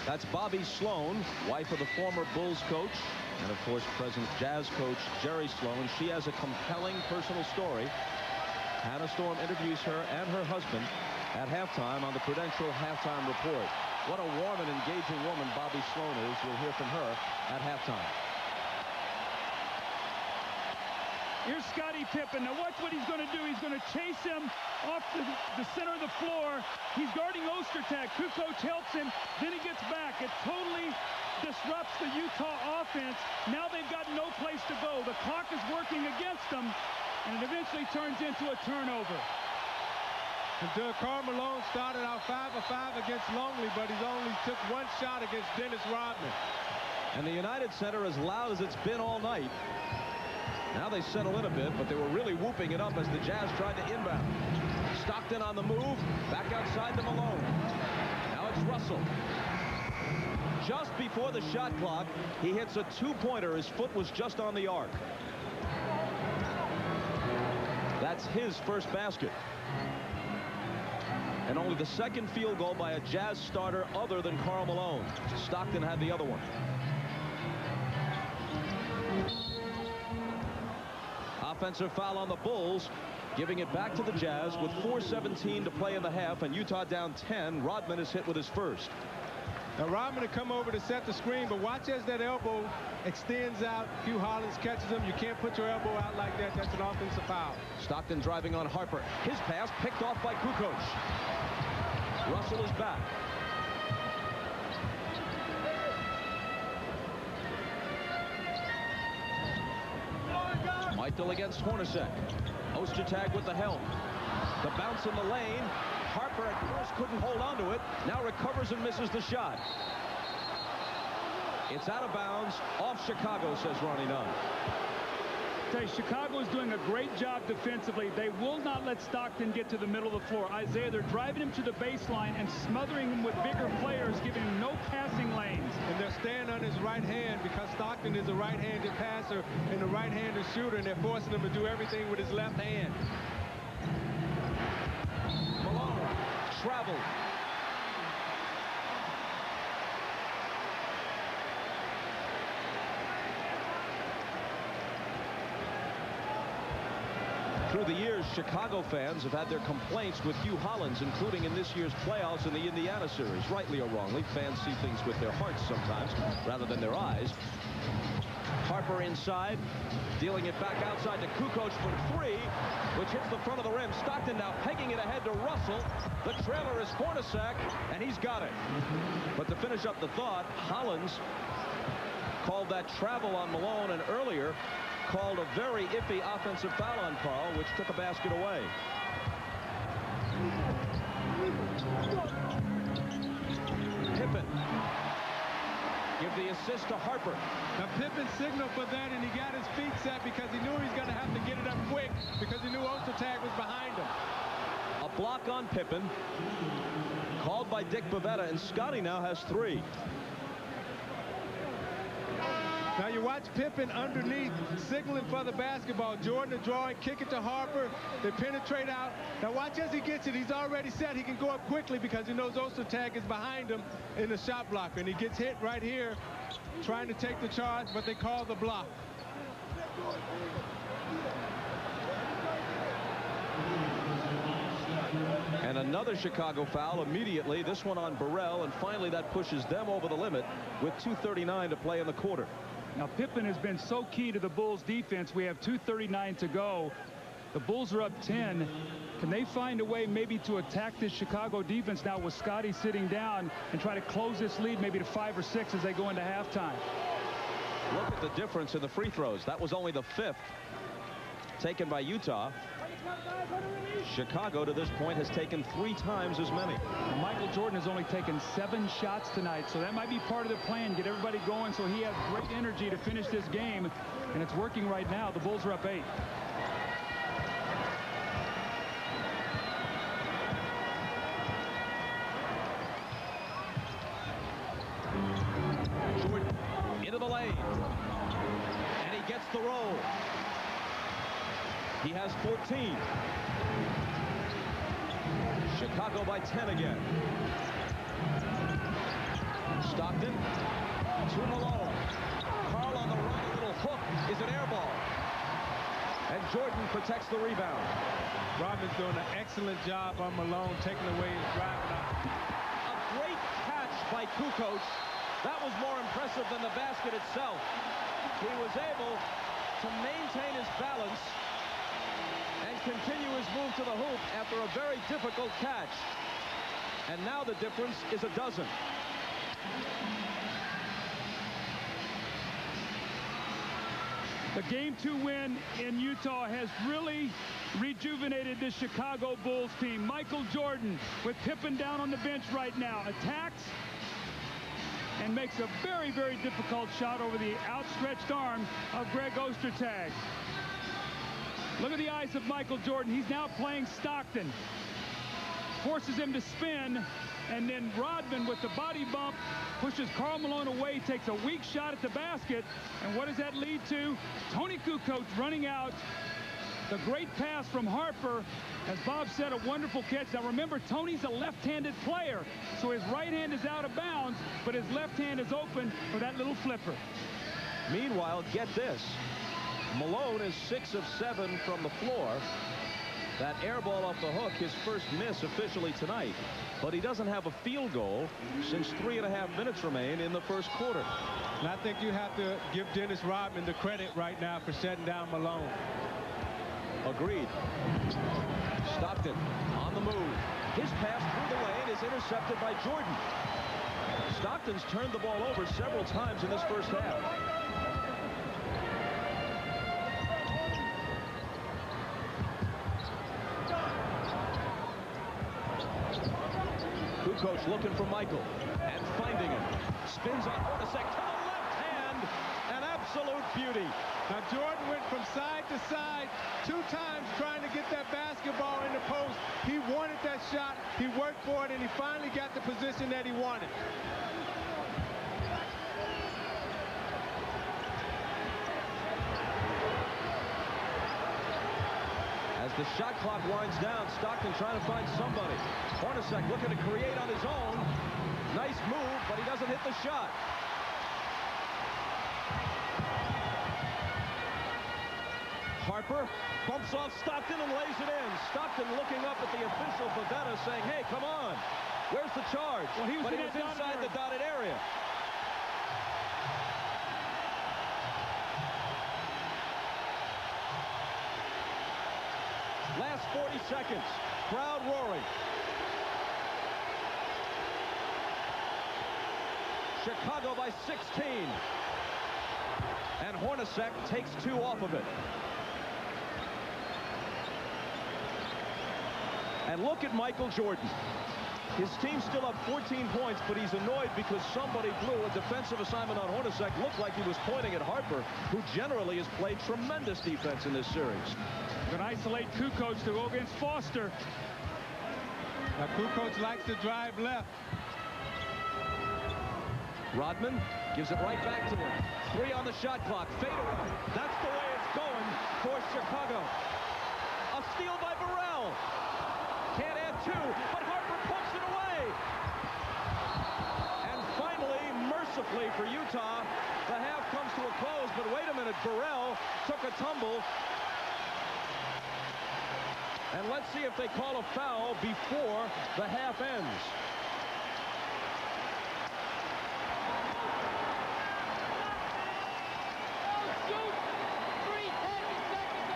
That's Bobby Sloan, wife of the former Bulls coach and of course present Jazz coach Jerry Sloan. She has a compelling personal story. Hannah Storm interviews her and her husband at halftime on the Prudential Halftime Report. What a warm and engaging woman Bobby Sloan is. We'll hear from her at halftime. Here's Scottie Pippen. Now watch what he's going to do. He's going to chase him off the center of the floor. He's guarding Odcinek. Kukoc helps him. Then he gets back. It totally disrupts the Utah offense. Now they've got no place to go. The clock is working against them, and it eventually turns into a turnover. And Karl Malone started out 5 of 5 against Longley, but he only took 1 shot against Dennis Rodman. And the United Center, as loud as it's been all night, now they settle in a bit, but they were really whooping it up as the Jazz tried to inbound. Stockton on the move, back outside to Malone. Now it's Russell. Just before the shot clock, he hits a 2-pointer. His foot was just on the arc. That's his first basket. And only the second field goal by a Jazz starter other than Karl Malone. Stockton had the other one. Offensive foul on the Bulls, giving it back to the Jazz with 4:17 to play in the half, and Utah down 10. Rodman is hit with his first. Now Rodman to come over to set the screen, but watch as that elbow extends out. Hugh Hollins catches him. You can't put your elbow out like that. That's an offensive foul. Stockton driving on Harper. His pass picked off by Kukoc. Russell is back. Michael against Hornacek. Ostertag with the help. The bounce in the lane. Harper at first couldn't hold on to it. Now recovers and misses the shot. It's out of bounds. Off Chicago, says Ronnie Nunn. Chicago is doing a great job defensively. They will not let Stockton get to the middle of the floor. Isaiah, they're driving him to the baseline and smothering him with bigger players, giving him no passing lanes. And they're staying on his right hand because Stockton is a right-handed passer and a right-handed shooter, and they're forcing him to do everything with his left hand. Malone traveled. Through the years, Chicago fans have had their complaints with Hugh Hollins, including in this year's playoffs in the Indiana series. Rightly or wrongly, fans see things with their hearts sometimes rather than their eyes. Harper inside, dealing it back outside to Kukoc from three, which hits the front of the rim. Stockton now pegging it ahead to Russell. The trailer is Hornacek, and he's got it. But to finish up the thought, Hollins called that travel on Malone, and earlier called a very iffy offensive foul on Karl, which took a basket away. Pippen. Give the assist to Harper. Now Pippen signaled for that, and he got his feet set because he knew he was going to have to get it up quick because he knew Ostertag was behind him. A block on Pippen. Called by Dick Bavetta, and Scotty now has three. Now you watch Pippen underneath, signaling for the basketball. Jordan to draw and kick it to Harper. They penetrate out. Now watch as he gets it. He's already set. He can go up quickly because he knows Ostertag is behind him in the shot blocker. And he gets hit right here, trying to take the charge, but they call the block. And another Chicago foul immediately, this one on Burrell, and finally that pushes them over the limit with 2:39 to play in the quarter. Now Pippen has been so key to the Bulls defense. We have 2:39 to go. The Bulls are up 10. Can they find a way maybe to attack this Chicago defense now with Scotty sitting down and try to close this lead maybe to 5 or 6 as they go into halftime? Look at the difference in the free throws. That was only the 5th taken by Utah. Chicago to this point has taken 3 times as many. And Michael Jordan has only taken 7 shots tonight, so that might be part of the plan. Get everybody going so he has great energy to finish this game, and it's working right now. The Bulls are up 8. Jordan into the lane, and he gets the roll. He has 14. Chicago by 10 again. Stockton to Malone. Karl on the run, a little hook is an air ball. And Jordan protects the rebound. Robin's doing an excellent job on Malone, taking away his driving out. A great catch by Kukoc. That was more impressive than the basket itself. He was able to maintain his balance and continue his move to the hoop after a very difficult catch. And now the difference is a dozen. The Game 2 win in Utah has really rejuvenated this Chicago Bulls team. Michael Jordan with Pippen down on the bench right now attacks and makes a very, very difficult shot over the outstretched arm of Greg Ostertag. Look at the eyes of Michael Jordan. He's now playing Stockton. Forces him to spin, and then Rodman with the body bump pushes Karl Malone away, takes a weak shot at the basket, and what does that lead to? Tony Kukoc running out. The great pass from Harper. As Bob said, a wonderful catch. Now remember, Tony's a left-handed player, so his right hand is out of bounds, but his left hand is open for that little flipper. Meanwhile, get this. Malone is 6 of 7 from the floor. That air ball off the hook, his first miss officially tonight. But he doesn't have a field goal since 3.5 minutes remain in the first quarter. And I think you have to give Dennis Rodman the credit right now for shutting down Malone. Agreed. Stockton on the move. His pass through the lane is intercepted by Jordan. Stockton's turned the ball over several times in this first half. Kukoc looking for Michael and finding him. Spins on Hornacek to the left hand. An absolute beauty. Now Jordan went from side to side 2 times trying to get that basketball in the post. He wanted that shot. He worked for it, and he finally got the position that he wanted. As the shot clock winds down, Stockton trying to find somebody. Hornacek looking to create on his own. Nice move, but he doesn't hit the shot. Harper bumps off Stockton and lays it in. Stockton looking up at the official, Pavetta, saying, hey, come on. Where's the charge? Well, he was inside the dotted area. Last 40 seconds. Crowd roaring. Chicago by 16. And Hornacek takes 2 off of it. And look at Michael Jordan. His team still up 14 points, but he's annoyed because somebody blew a defensive assignment on Hornacek. Looked like he was pointing at Harper, who generally has played tremendous defense in this series. Going to isolate Kukoc to go against Foster. Now Kukoc likes to drive left. Rodman gives it right back to him. 3 on the shot clock. Fadeaway. That's the way it's going for Chicago. A steal by Burrell. Can't add 2, but Harper puts it away. And finally, mercifully for Utah, the half comes to a close. But wait a minute, Burrell took a tumble. And let's see if they call a foul before the half ends.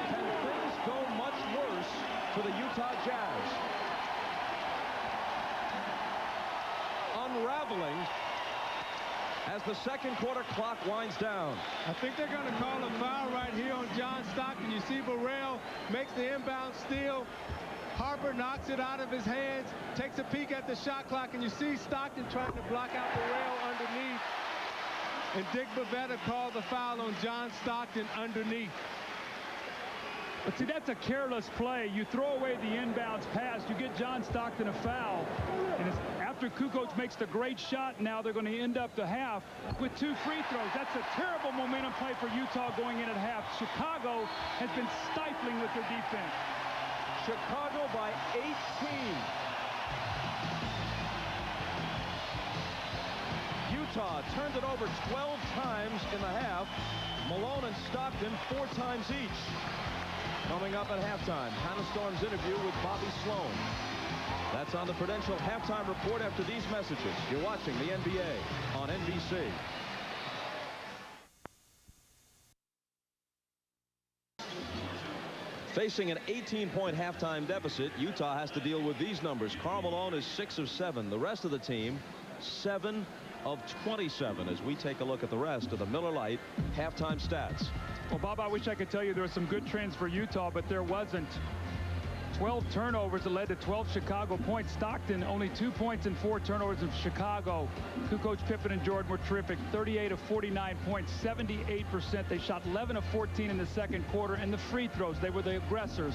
Can things go much worse for the Utah Jazz? Unraveling as the second quarter clock winds down. I think they're going to call a foul right here on John Stockton. You see Burrell makes the inbound steal. Harper knocks it out of his hands, takes a peek at the shot clock, and you see Stockton trying to block out Burrell underneath. And Dick Bavetta called the foul on John Stockton underneath. But see, that's a careless play. You throw away the inbounds pass, you get John Stockton a foul. And it's after Kukoc makes the great shot, now they're going to end up the half with 2 free throws. That's a terrible momentum play for Utah going in at half. Chicago has been stifling with their defense. Chicago by 18. Utah turned it over 12 times in the half. Malone and Stockton 4 times each. Coming up at halftime, Hannah Storm's interview with Bobby Sloan. That's on the Prudential Halftime Report after these messages. You're watching the NBA on NBC. Facing an 18-point halftime deficit, Utah has to deal with these numbers. Karl Malone is 6 of 7. The rest of the team, 7 of 27, as we take a look at the rest of the Miller Lite halftime stats. Well, Bob, I wish I could tell you there were some good trends for Utah, but there wasn't. 12 turnovers that led to 12 Chicago points. Stockton only 2 points and 4 turnovers of Chicago. Kukoc, Pippen, and Jordan were terrific. 38 of 49 points, 78%. They shot 11 of 14 in the second quarter. And the free throws, they were the aggressors.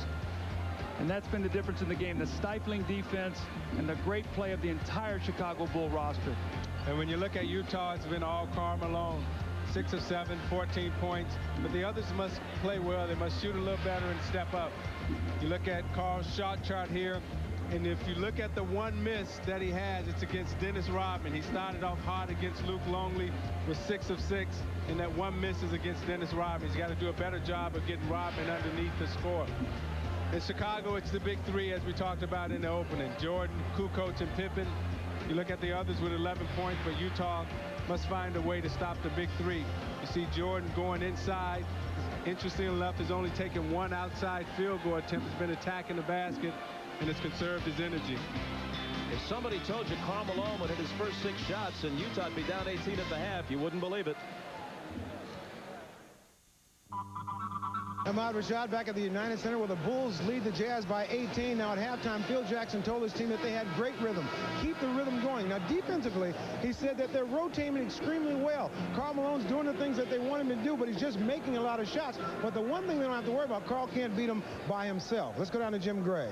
And that's been the difference in the game. The stifling defense and the great play of the entire Chicago Bull roster. And when you look at Utah, it's been all Karl Malone. 6 of 7, 14 points. But the others must play well. They must shoot a little better and step up. You look at Karl's shot chart here, and if you look at the one miss that he has, it's against Dennis Rodman. He started off hard against Luke Longley with 6 of 6, and that one miss is against Dennis Rodman. He's got to do a better job of getting Rodman underneath the score. In Chicago, it's the big 3, as we talked about in the opening. Jordan, Kukoc, and Pippen. You look at the others with 11 points, but Utah must find a way to stop the big 3. You see Jordan going inside. Interesting enough, has only taken 1 outside field goal attempt. Has been attacking the basket and has conserved his energy. If somebody told you Karl Malone would hit his first 6 shots and Utah'd be down 18 at the half, you wouldn't believe it. Ahmad Rashad back at the United Center where the Bulls lead the Jazz by 18. Now at halftime, Phil Jackson told his team that they had great rhythm. Keep the rhythm going. Now defensively, he said that they're rotating extremely well. Karl Malone's doing the things that they want him to do, but he's just making a lot of shots. But the one thing they don't have to worry about, Karl can't beat him by himself. Let's go down to Jim Gray.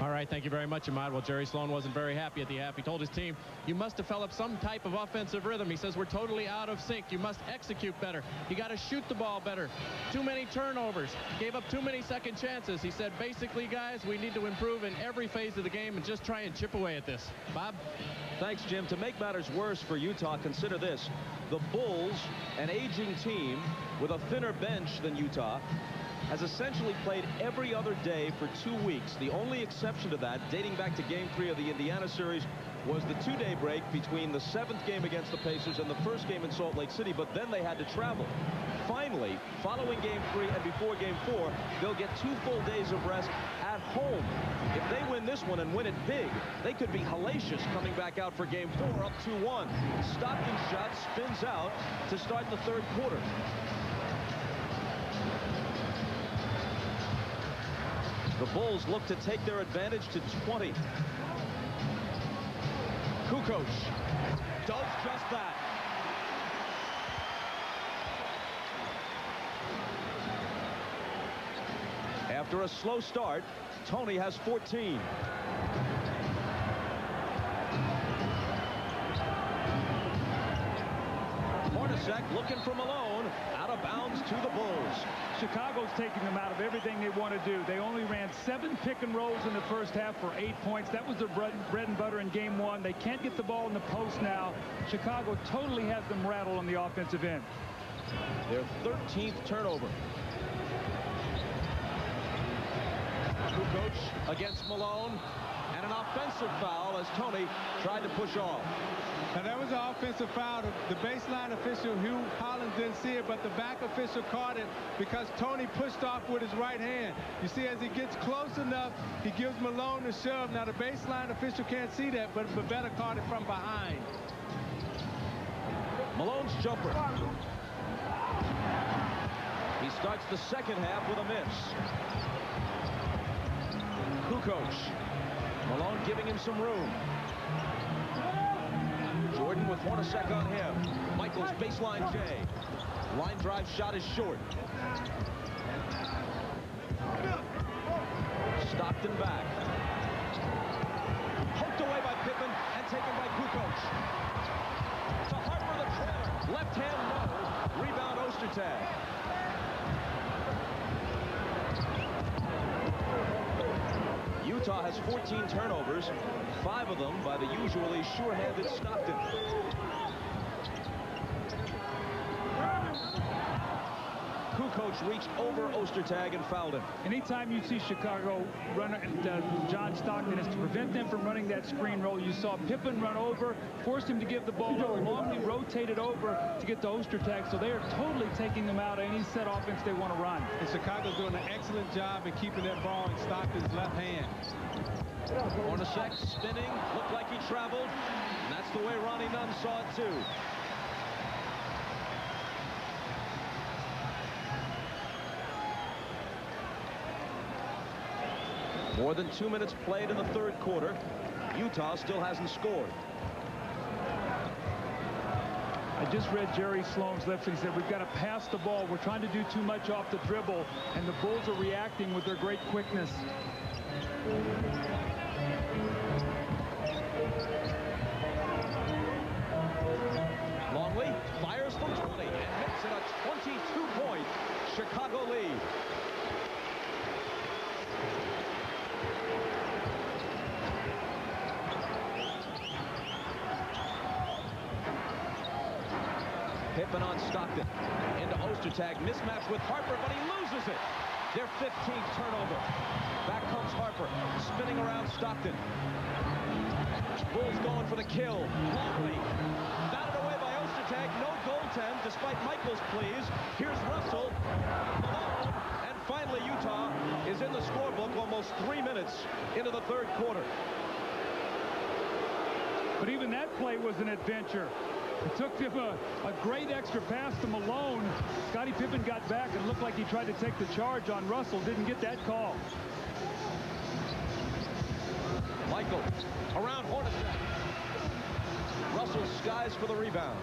All right, thank you very much, Ahmad. Well, Jerry Sloan wasn't very happy at the half. He told his team, you must develop some type of offensive rhythm. He says, we're totally out of sync. You must execute better. You got to shoot the ball better. Too many turnovers. Gave up too many second chances. He said, basically, guys, we need to improve in every phase of the game and just try and chip away at this. Bob? Thanks, Jim. To make matters worse for Utah, consider this. The Bulls, an aging team with a thinner bench than Utah, has essentially played every other day for 2 weeks. The only exception to that, dating back to Game 3 of the Indiana series, was the 2-day break between the 7th game against the Pacers and the first game in Salt Lake City, but then they had to travel. Finally, following Game 3 and before Game 4, they'll get 2 full days of rest at home. If they win this one and win it big, they could be hellacious coming back out for Game 4 up 2-1. Stockton's shot spins out to start the third quarter. The Bulls look to take their advantage to 20. Kukoc does just that. After a slow start, Tony has 14. Hornacek looking for Malone. Out of bounds to the Bulls. Chicago's taking them out of everything they want to do. They only ran 7 pick and rolls in the first half for 8 points. That was their bread and butter in Game 1. They can't get the ball in the post now. Chicago totally has them rattled on the offensive end. Their 13th turnover. Kukoc against Malone, and an offensive foul as Tony tried to push off. Now that was an offensive foul. The baseline official, Hugh Hollins, didn't see it, but the back official caught it because Tony pushed off with his right hand. You see, as he gets close enough, he gives Malone the shove. Now the baseline official can't see that, but better caught it from behind. Malone's jumper. He starts the second half with a miss. Kukoc. Malone giving him some room. Jordan with Hornacek on him. Michaels baseline J. Line drive shot is short. Stockton back. Poked away by Pippen and taken by Kukoc. To Harper the trailer. Left hand low. Rebound Ostertag. Utah has 14 turnovers, 5 of them by the usually sure-handed Stockton. Kukoc reached over Ostertag and fouled him. Anytime you see Chicago run John Stockton, is to prevent them from running that screen roll. You saw Pippen run over, forced him to give the ball up, longly rotated over to get to Ostertag. So they are totally taking them out of any set offense they want to run. And Chicago's doing an excellent job in keeping that ball in Stockton's left hand. Hornacek spinning, looked like he traveled. And that's the way Ronnie Nunn saw it too. More than 2 minutes played in the third quarter. Utah still hasn't scored. I just read Jerry Sloan's lips. He said, we've got to pass the ball. We're trying to do too much off the dribble, and the Bulls are reacting with their great quickness. Longley fires from 20 and hits in a 22-point Chicago lead. Pippen on Stockton. Into Ostertag. Mismatch with Harper, but he loses it. Their 15th turnover. Back comes Harper. Spinning around Stockton. Bulls going for the kill. Longley. Batted away by Ostertag. No goaltend despite Michaels' pleas. Here's Russell. Malone. And finally Utah is in the scorebook almost 3 minutes into the third quarter. But even that play was an adventure. It took him a great extra pass to Malone. Scottie Pippen got back and looked like he tried to take the charge on Russell. Didn't get that call. Michael around Hornacek. Russell skies for the rebound.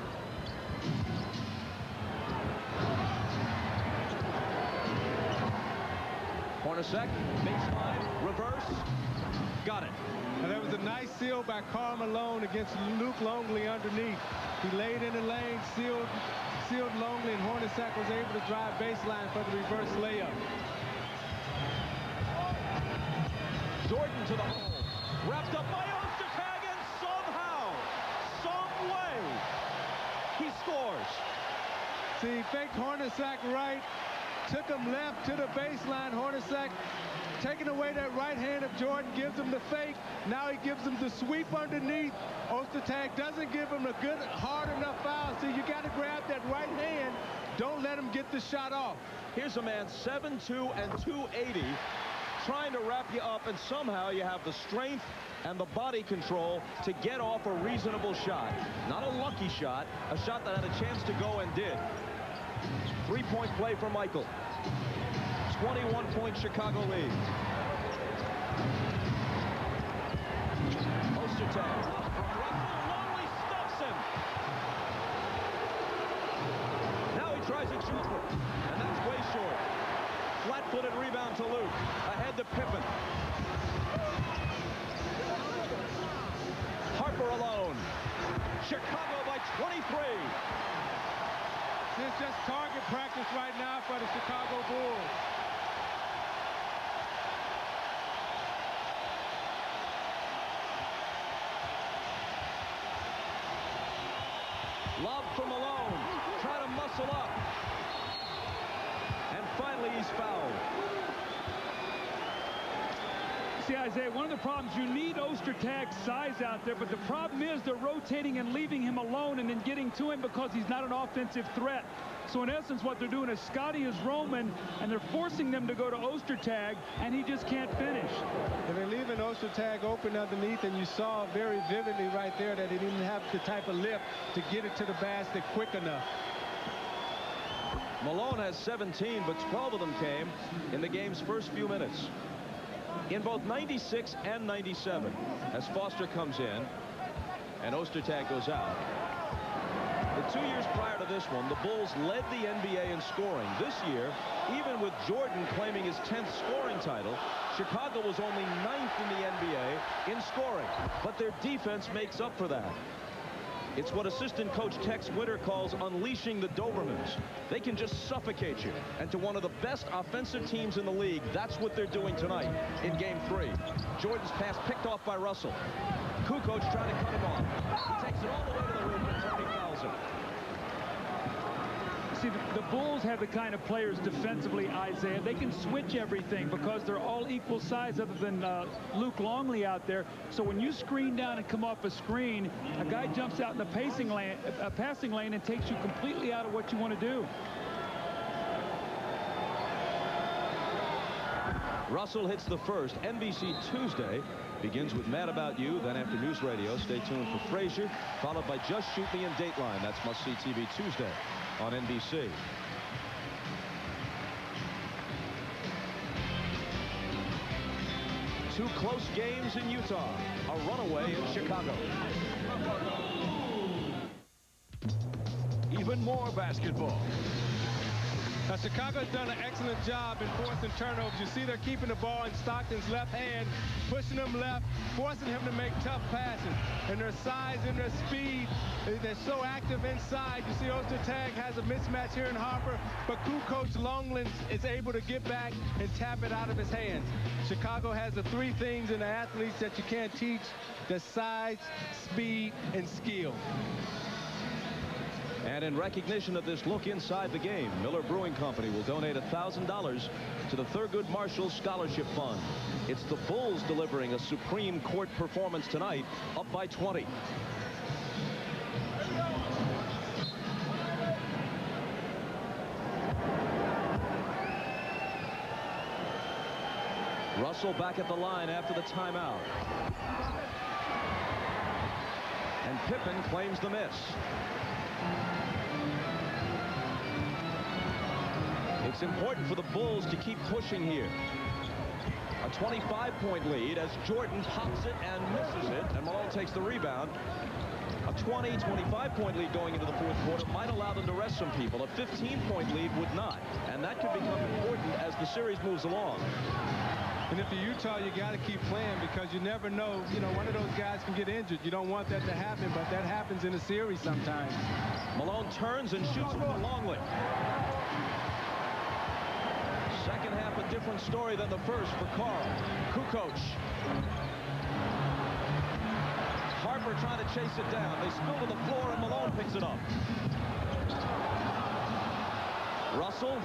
Hornacek, baseline, reverse, got it. And there was a nice seal by Karl Malone against Luke Longley underneath. He laid in the lane, sealed Longley, and Hornacek was able to drive baseline for the reverse layup. Jordan to the hole. Wrapped up by Odcinek, and somehow, some way, he scores. See, he faked Hornacek right, took him left to the baseline. Hornacek taking away that right hand of Jordan, gives him the fake. Now he gives him the sweep underneath. Odcinek doesn't give him a good, hard enough foul. See, you got to grab that right hand. Don't let him get the shot off. Here's a man 7'2" and 280 trying to wrap you up, and somehow you have the strength and the body control to get off a reasonable shot. Not a lucky shot, a shot that had a chance to go and did. Three-point play for Michael. 21-point Chicago lead. Odcinek. Longley stuffs him. Now he tries a jumper, and that's way short. Flat-footed rebound to Luke. Ahead to Pippen. Harper alone. Chicago by 23. This is just target practice right now for the Chicago Bulls. Lob for Malone. Try to muscle up. And finally he's fouled. See, Isaiah, one of the problems, you need Ostertag's size out there, but the problem is they're rotating and leaving him alone and then getting to him because he's not an offensive threat. So in essence, what they're doing is Scottie is roaming, and they're forcing them to go to Ostertag, and he just can't finish. And they're leaving Ostertag open underneath, and you saw very vividly right there that he didn't have the type of lift to get it to the basket quick enough. Malone has 17, but 12 of them came in the game's first few minutes. In both 96 and 97, as Foster comes in and Ostertag goes out. The 2 years prior to this one, the Bulls led the NBA in scoring. This year, even with Jordan claiming his 10th scoring title, Chicago was only 9th in the NBA in scoring. But their defense makes up for that. It's what assistant coach Tex Winter calls unleashing the Dobermans. They can just suffocate you. And to one of the best offensive teams in the league, that's what they're doing tonight in Game 3. Jordan's pass picked off by Russell. Kukoc trying to cut him off. He takes it all the way to the rim, and Tony fouls him. See, the Bulls have the kind of players defensively, Isaiah. They can switch everything because they're all equal size other than Luke Longley out there. So when you screen down and come off a screen, a guy jumps out in the passing lane and takes you completely out of what you want to do. Russell hits the first. NBC Tuesday begins with Mad About You. Then after News Radio, stay tuned for Frasier, followed by Just Shoot Me and Dateline. That's must-see TV Tuesday on NBC. Two close games in Utah. A runaway in Chicago. Even more basketball. Now, Chicago's done an excellent job in forcing turnovers. You see they're keeping the ball in Stockton's left hand, pushing him left, forcing him to make tough passes. And their size and their speed, they're so active inside. You see Odcinek has a mismatch here in Harper, but Kukoc Longley is able to get back and tap it out of his hands. Chicago has the three things in the athletes that you can't teach: the size, speed, and skill. And in recognition of this look inside the game, Miller Brewing Company will donate $1,000 to the Thurgood Marshall Scholarship Fund. It's the Bulls delivering a supreme court performance tonight, up by 20. Russell back at the line after the timeout. And Pippen claims the miss. It's important for the Bulls to keep pushing here. A 25-point lead as Jordan pops it and misses it, and Malone takes the rebound. A 20, 25-point lead going into the fourth quarter might allow them to rest some people. A 15-point lead would not, and that could become important as the series moves along. And if you're Utah, you got to keep playing because you never know. You know, one of those guys can get injured. You don't want that to happen, but that happens in a series sometimes. Malone turns and shoots from the long way. Second half, a different story than the first for Carl. Kukoc. Harper trying to chase it down. They spill to the floor, and Malone picks it up. Russell,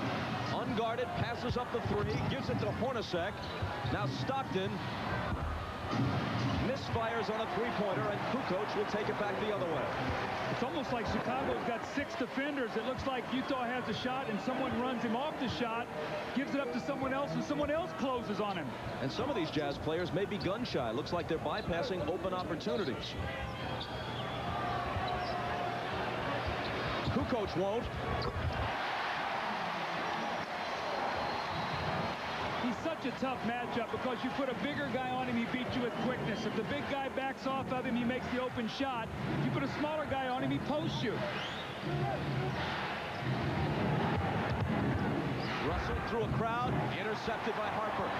unguarded, passes up the three, gives it to Hornacek. Now Stockton misfires on a three-pointer, and Kukoc will take it back the other way. It's almost like Chicago's got 6 defenders. It looks like Utah has a shot, and someone runs him off the shot, gives it up to someone else, and someone else closes on him. And some of these Jazz players may be gun-shy. Looks like they're bypassing open opportunities. Kukoc won't. He's such a tough matchup because you put a bigger guy on him, he beats you with quickness. If the big guy backs off of him, he makes the open shot. If you put a smaller guy on him, he posts you. Russell through a crowd, intercepted by Harper.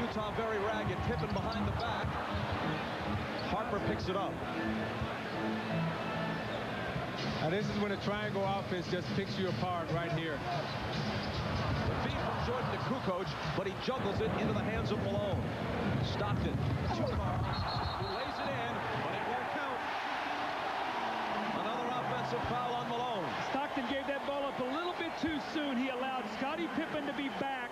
Utah very ragged. Pippen behind the back. Harper picks it up. Now this is when a triangle offense just picks you apart right here. The feed from Jordan to Kukoc, but he juggles it into the hands of Malone. Stockton, lays it in, but it won't count. Another offensive foul on Malone. Stockton gave that ball up a little bit too soon. He allowed Scottie Pippen to be back,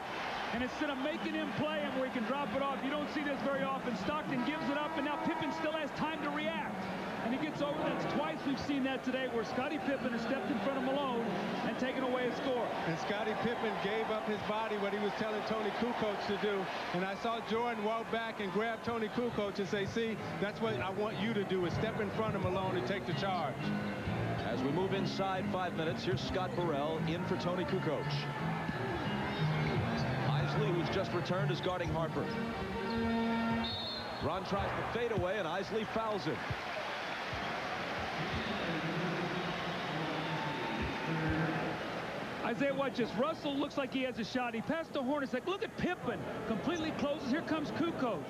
and instead of making him play him where he can drop it off, you don't see this very often. Stockton gives it up, and now Pippen still has time to react. And he gets over. That's twice we've seen that today where Scottie Pippen has stepped in front of Malone and taken away a score. And Scottie Pippen gave up his body, what he was telling Tony Kukoc to do. And I saw Jordan walk back and grab Tony Kukoc and say, see, that's what I want you to do, is step in front of Malone and take the charge. As we move inside 5 minutes, here's Scott Burrell in for Tony Kukoc. Isley, who's just returned, is guarding Harper. Ron tries to fade away, and Isley fouls him. Isaiah, watch this. Russell looks like he has a shot. He passed to Hornacek. Look at Pippen. Completely closes. Here comes Kukoc.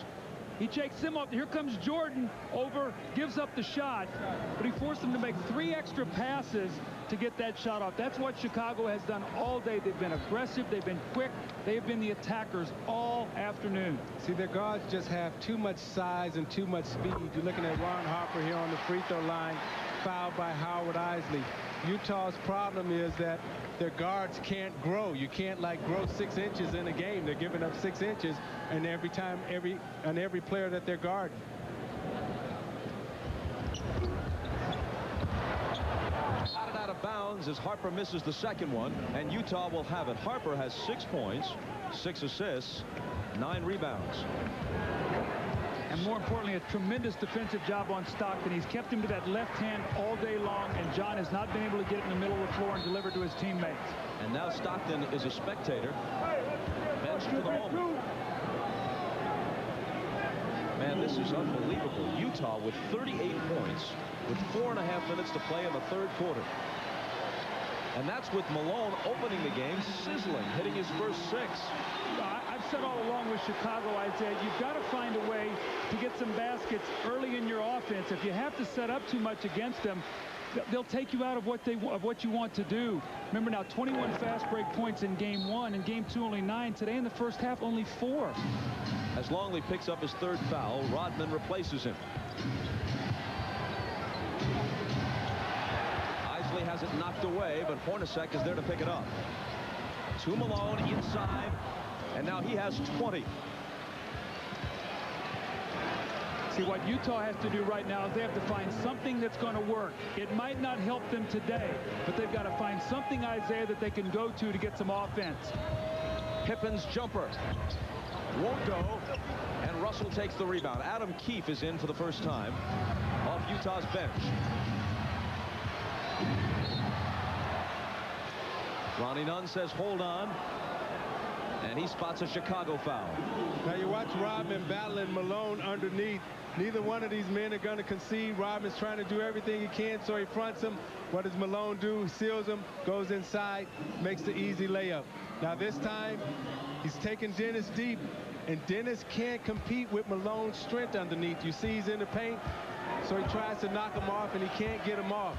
He takes him off. Here comes Jordan over, gives up the shot. But he forced him to make 3 extra passes to get that shot off. That's what Chicago has done all day. They've been aggressive. They've been quick. They've been the attackers all afternoon. See, their guards just have too much size and too much speed. You're looking at Ron Harper here on the free throw line, fouled by Howard Isley. Utah's problem is that their guards can't grow. You can't like grow 6 inches in a game. They're giving up 6 inches, and every player that they're guarding. Batted out of bounds as Harper misses the second one, and Utah will have it. Harper has 6 points, 6 assists, 9 rebounds. And more importantly, a tremendous defensive job on Stockton. He's kept him to that left hand all day long, and John has not been able to get in the middle of the floor and deliver to his teammates. And now Stockton is a spectator, benched for the moment. Man, this is unbelievable. Utah with 38 points with 4.5 minutes to play in the third quarter. And that's with Malone opening the game, sizzling, hitting his first 6. I've said all along with Chicago, Isaiah, you've got to find a way to get some baskets early in your offense. If you have to set up too much against them, they'll take you out of what you want to do. Remember now, 21 fast break points in game 1. In game 2, only 9. Today in the first half, only 4. As Longley picks up his 3rd foul, Rodman replaces him. Isley has it knocked away, but Hornacek is there to pick it up. To Malone inside, and now he has 20. See, what Utah has to do right now is they have to find something that's going to work. It might not help them today, but they've got to find something, Isaiah, that they can go to get some offense. Pippen's jumper won't go, and Russell takes the rebound. Adam Keefe is in for the first time. Off Utah's bench. Ronnie Nunn says hold on. And he spots a Chicago foul. Now you watch Rodman battling Malone underneath. Neither one of these men are going to concede. Rodman's trying to do everything he can, so he fronts him. What does Malone do? He seals him, goes inside, makes the easy layup. Now this time, he's taking Dennis deep, and Dennis can't compete with Malone's strength underneath. You see he's in the paint, so he tries to knock him off, and he can't get him off.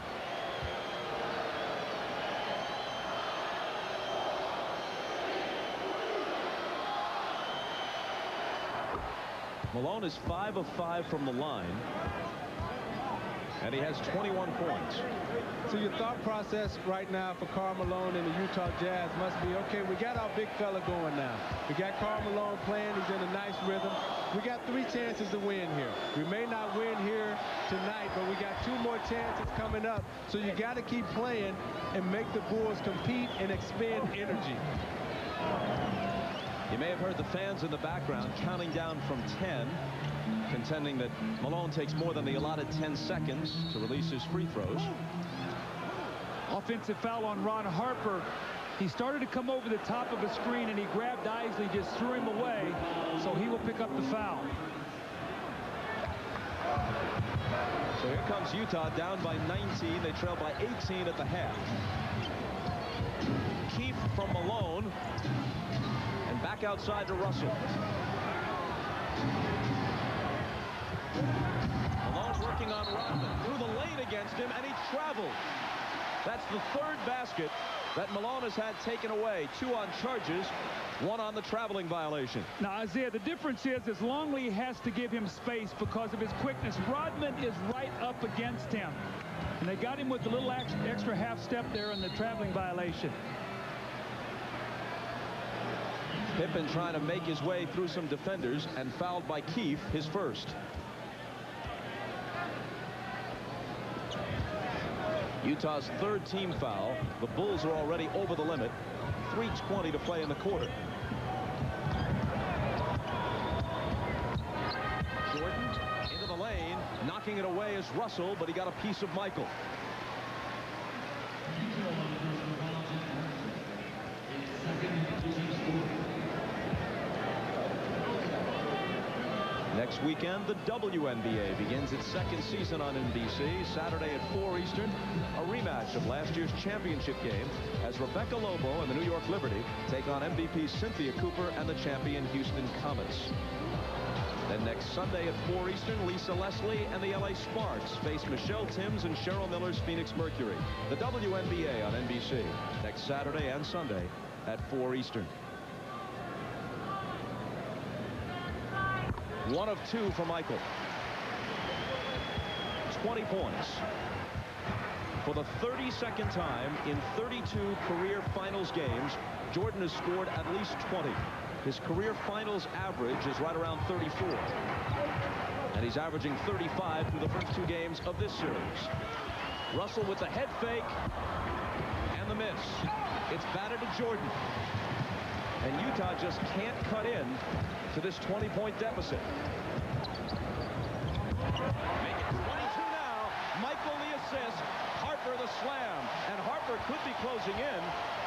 Malone is 5 of 5 from the line, and he has 21 points. So your thought process right now for Karl Malone and the Utah Jazz must be, okay, we got our big fella going now. We got Karl Malone playing. He's in a nice rhythm. We got 3 chances to win here. We may not win here tonight, but we got 2 more chances coming up. So you got to keep playing and make the Bulls compete and expend energy. You may have heard the fans in the background counting down from 10, contending that Malone takes more than the allotted 10 seconds to release his free throws. Offensive foul on Ron Harper. He started to come over the top of a screen, and he grabbed Isley, just threw him away, so he will pick up the foul. So here comes Utah down by 19. They trail by 18 at the half. Keefe from Malone. And back outside to Russell. Malone working on Rodman. Through the lane against him, and he traveled. That's the 3rd basket that Malone has had taken away. 2 on charges, 1 on the traveling violation. Now, Isaiah, the difference is Longley has to give him space because of his quickness. Rodman is right up against him. And they got him with a little extra half step there in the traveling violation. Pippen trying to make his way through some defenders and fouled by Keefe, his first. Utah's 3rd team foul. The Bulls are already over the limit. 3:20 to play in the quarter. Jordan into the lane, knocking it away is Russell, but he got a piece of Michael. Next weekend, the WNBA begins its 2nd season on NBC. Saturday at 4 Eastern, a rematch of last year's championship game as Rebecca Lobo and the New York Liberty take on MVP Cynthia Cooper and the champion Houston Comets. Then next Sunday at 4 Eastern, Lisa Leslie and the LA Sparks face Michelle Timms and Cheryl Miller's Phoenix Mercury. The WNBA on NBC next Saturday and Sunday at 4 Eastern. 1 of 2 for Michael. 20 points. For the 32nd time in 32 career finals games, Jordan has scored at least 20. His career finals average is right around 34. And he's averaging 35 through the first 2 games of this series. Russell with the head fake and the miss. It's batted to Jordan. And Utah just can't cut in to this 20-point deficit. Make it 22 now. Michael the assist. Harper the slam. And Harper could be closing in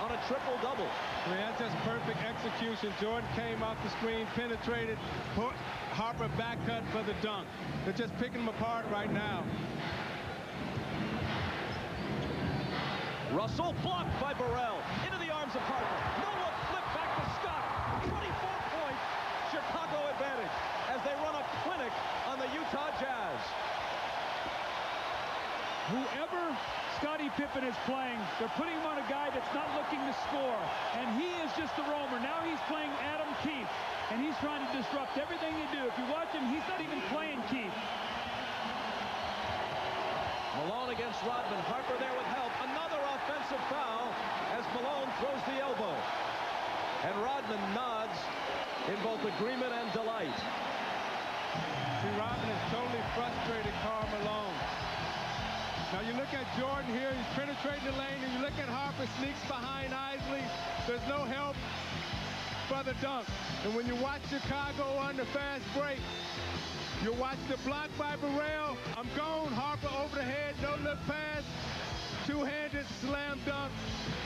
on a triple-double. I mean, that's just perfect execution. Jordan came off the screen, penetrated, put Harper back cut for the dunk. They're just picking them apart right now. Russell blocked by Burrell. Into the arms of Harper. No look, flip back to Scott. 24-point Chicago advantage as they run a clinic on the Utah Jazz. Whoever Scottie Pippen is playing, they're putting him on a guy that's not looking to score. And he is just the roamer. Now he's playing Adam Keefe. And he's trying to disrupt everything they do. If you watch him, he's not even playing Keefe. Malone against Rodman. Harper there with help. Another offensive foul as Malone throws the elbow. And Rodman nods in both agreement and delight. See, Rodman has totally frustrated Karl Malone. Now you look at Jordan here, he's penetrating the lane, and you look at Harper sneaks behind Isley. There's no help for the dunk. And when you watch Chicago on the fast break, You watch the block by Burrell. I'm gone. Harper over the head. No look pass. Two-handed slam dunk.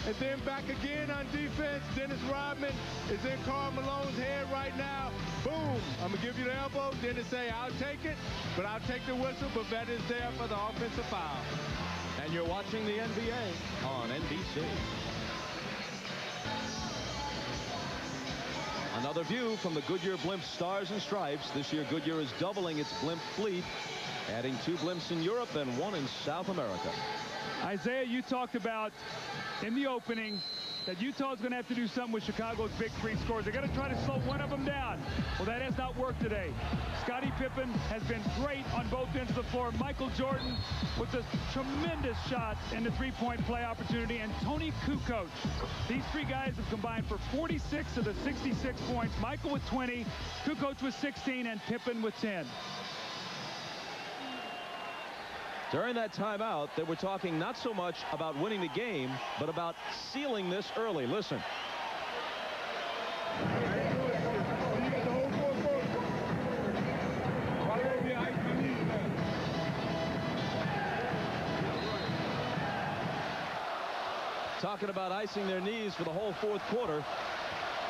And then back again on defense. Dennis Rodman is in Karl Malone's head right now. Boom. I'm going to give you the elbow. Dennis say, I'll take it, but I'll take the whistle. But that is there for the offensive foul. And you're watching the NBA on NBC. Another view from the Goodyear Blimp Stars and Stripes. This year, Goodyear is doubling its blimp fleet, adding 2 blimps in Europe and 1 in South America. Isaiah, you talked about in the opening that Utah's going to have to do something with Chicago's big 3 scores. They're going to try to slow one of them down. Well, that has not worked today. Scottie Pippen has been great on both ends of the floor. Michael Jordan with a tremendous shot in the 3-point play opportunity. And Tony Kukoc. These 3 guys have combined for 46 of the 66 points. Michael with 20, Kukoc with 16, and Pippen with 10. During that timeout, they were talking not so much about winning the game, but about sealing this early. Listen. Talking about icing their knees for the whole 4th quarter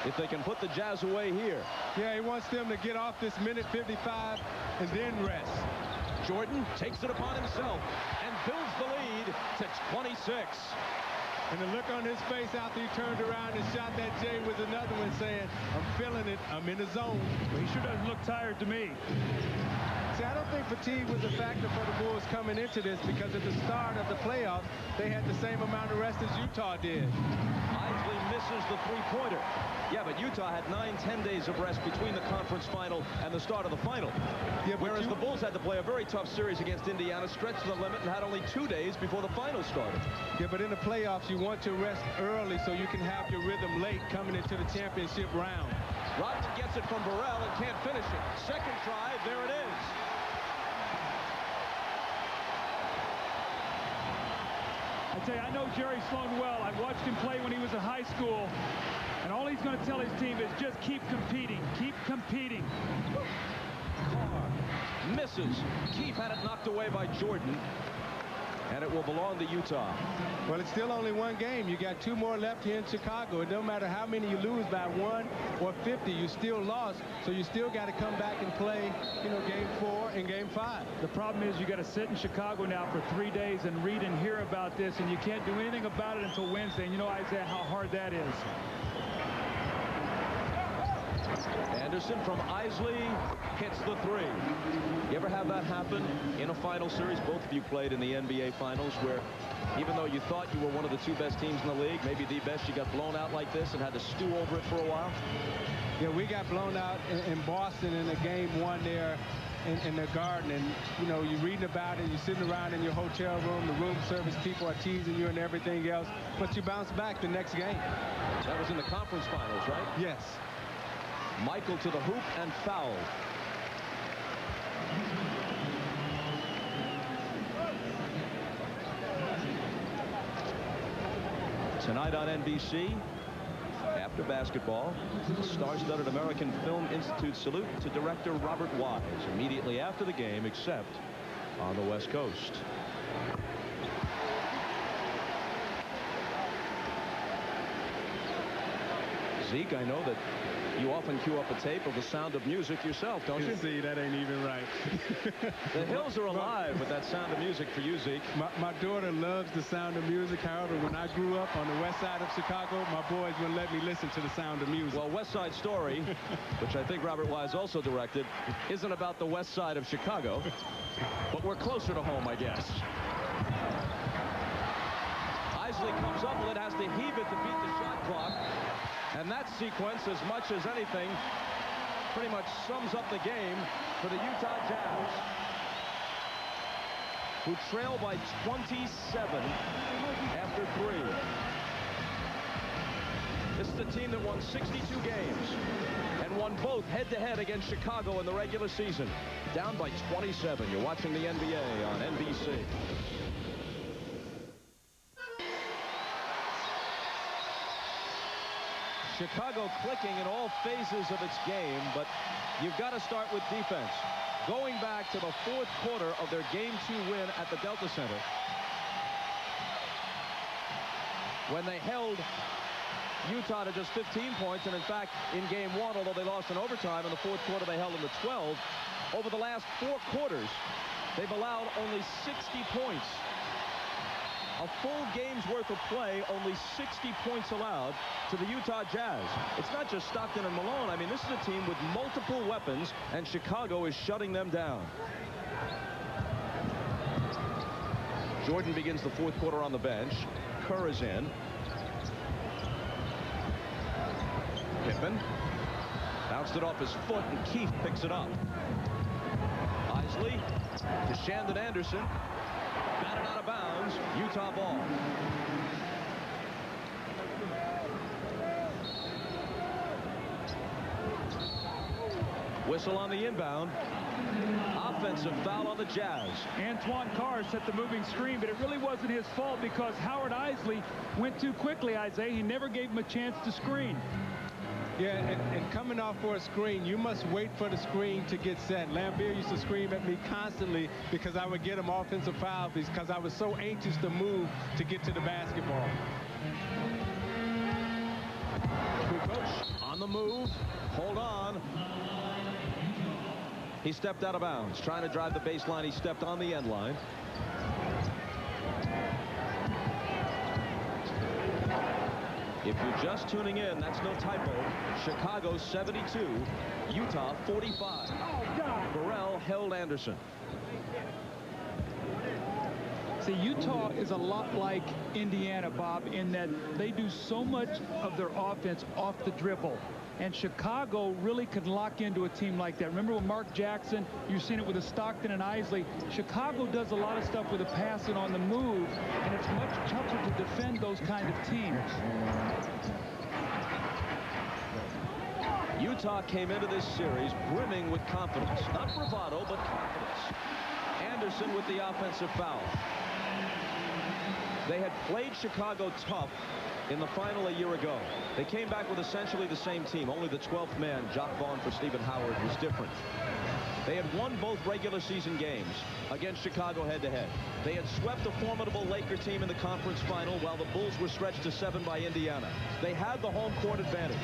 if they can put the Jazz away here. Yeah, he wants them to get off this minute 55 and then rest. Jordan takes it upon himself and builds the lead to 26. And the look on his face after he turned around and shot that J was another one saying, I'm feeling it. I'm in the zone. Well, he sure doesn't look tired to me. See, I don't think fatigue was a factor for the Bulls coming into this because at the start of the playoffs, they had the same amount of rest as Utah did. Isley misses the 3-pointer. Yeah, but Utah had 9-10 days of rest between the conference final and the start of the final. Yeah, whereas the Bulls had to play a very tough series against Indiana, stretched to the limit, and had only 2 days before the final started. Yeah, but in the playoffs, you want to rest early so you can have your rhythm late coming into the championship round. Rodman gets it from Burrell and can't finish it. Second try, there it is. I tell you, I know Jerry Sloan well. I watched him play when he was in high school. And all he's going to tell his team is just keep competing. Keep competing. Carr misses. Keefe had it knocked away by Jordan. And it will belong to Utah. Well, it's still only 1 game. You got 2 more left here in Chicago. It don't matter how many you lose by 1 or 50. You still lost. So you still got to come back and play, you know, game 4 and game 5. The problem is you got to sit in Chicago now for 3 days and read and hear about this. And you can't do anything about it until Wednesday. And you know, Isaiah, how hard that is. Anderson from Isley hits the 3. You ever have that happen in a final series? Both of you played in the NBA Finals where even though you thought you were one of the 2 best teams in the league, maybe the best, you got blown out like this and had to stew over it for a while? Yeah, we got blown out in Boston in a game 1 there in the Garden. And, you know, you're reading about it, you're sitting around in your hotel room, the room service people are teasing you and everything else, but you bounce back the next game. That was in the conference finals, right? Yes. Michael to the hoop and fouled. Tonight on NBC, after basketball, the star-studded American Film Institute salute to director Robert Wise immediately after the game, except on the West Coast. Zeke, I know that you often cue up a tape of The Sound of Music yourself, don't you? See, that ain't even right. The hills are alive with that Sound of Music for you, Zeke. My daughter loves The Sound of Music. However, when I grew up on the west side of Chicago, my boys wouldn't let me listen to The Sound of Music. Well, West Side Story, which I think Robert Wise also directed, isn't about the west side of Chicago, but we're closer to home, I guess. Isley comes up with it, has to heave it to beat the shot clock. And that sequence, as much as anything, pretty much sums up the game for the Utah Jazz, who trail by 27 after 3. This is the team that won 62 games and won both head-to-head against Chicago in the regular season. Down by 27. You're watching the NBA on NBC. Chicago clicking in all phases of its game, but you've got to start with defense. going back to the fourth quarter of their Game 2 win at the Delta Center, when they held Utah to just 15 points, and in fact, in Game 1, although they lost in overtime, in the fourth quarter they held them to 12. Over the last 4 quarters, they've allowed only 60 points. A full game's worth of play, only 60 points allowed to the Utah Jazz. It's not just Stockton and Malone. I mean, this is a team with multiple weapons, and Chicago is shutting them down. Jordan begins the fourth quarter on the bench. Kerr is in. Pippen bounced it off his foot, and Keith picks it up. Isley to Shandon Anderson. Batted out of bounds. Utah ball. Whistle on the inbound. Offensive foul on the Jazz. Antoine Carr set the moving screen, but it really wasn't his fault because Howard Isley went too quickly, Isaiah. He never gave him a chance to screen. Yeah, and coming off for a screen, you must wait for the screen to get set. Lambeer used to scream at me constantly because I would get him offensive foul because I was so anxious to move to get to the basketball. Kukoc on the move. Hold on. He stepped out of bounds, trying to drive the baseline. He stepped on the end line. If you're just tuning in, that's no typo. Chicago 72, Utah 45. Burrell held Anderson. See, Utah is a lot like Indiana, Bob, in that they do so much of their offense off the dribble. And Chicago really could lock into a team like that. Remember with Mark Jackson, you've seen it with the Stockton and Isley. Chicago does a lot of stuff with the pass and on the move, and it's much tougher to defend those kind of teams. Utah came into this series brimming with confidence. Not bravado, but confidence. Anderson with the offensive foul. They had played Chicago tough in the final a year ago. They came back with essentially the same team. Only the 12th man, Jock Vaughn for Stephen Howard, was different. They had won both regular season games against Chicago head-to-head. They had swept a formidable Laker team in the conference final while the Bulls were stretched to 7 by Indiana. They had the home court advantage.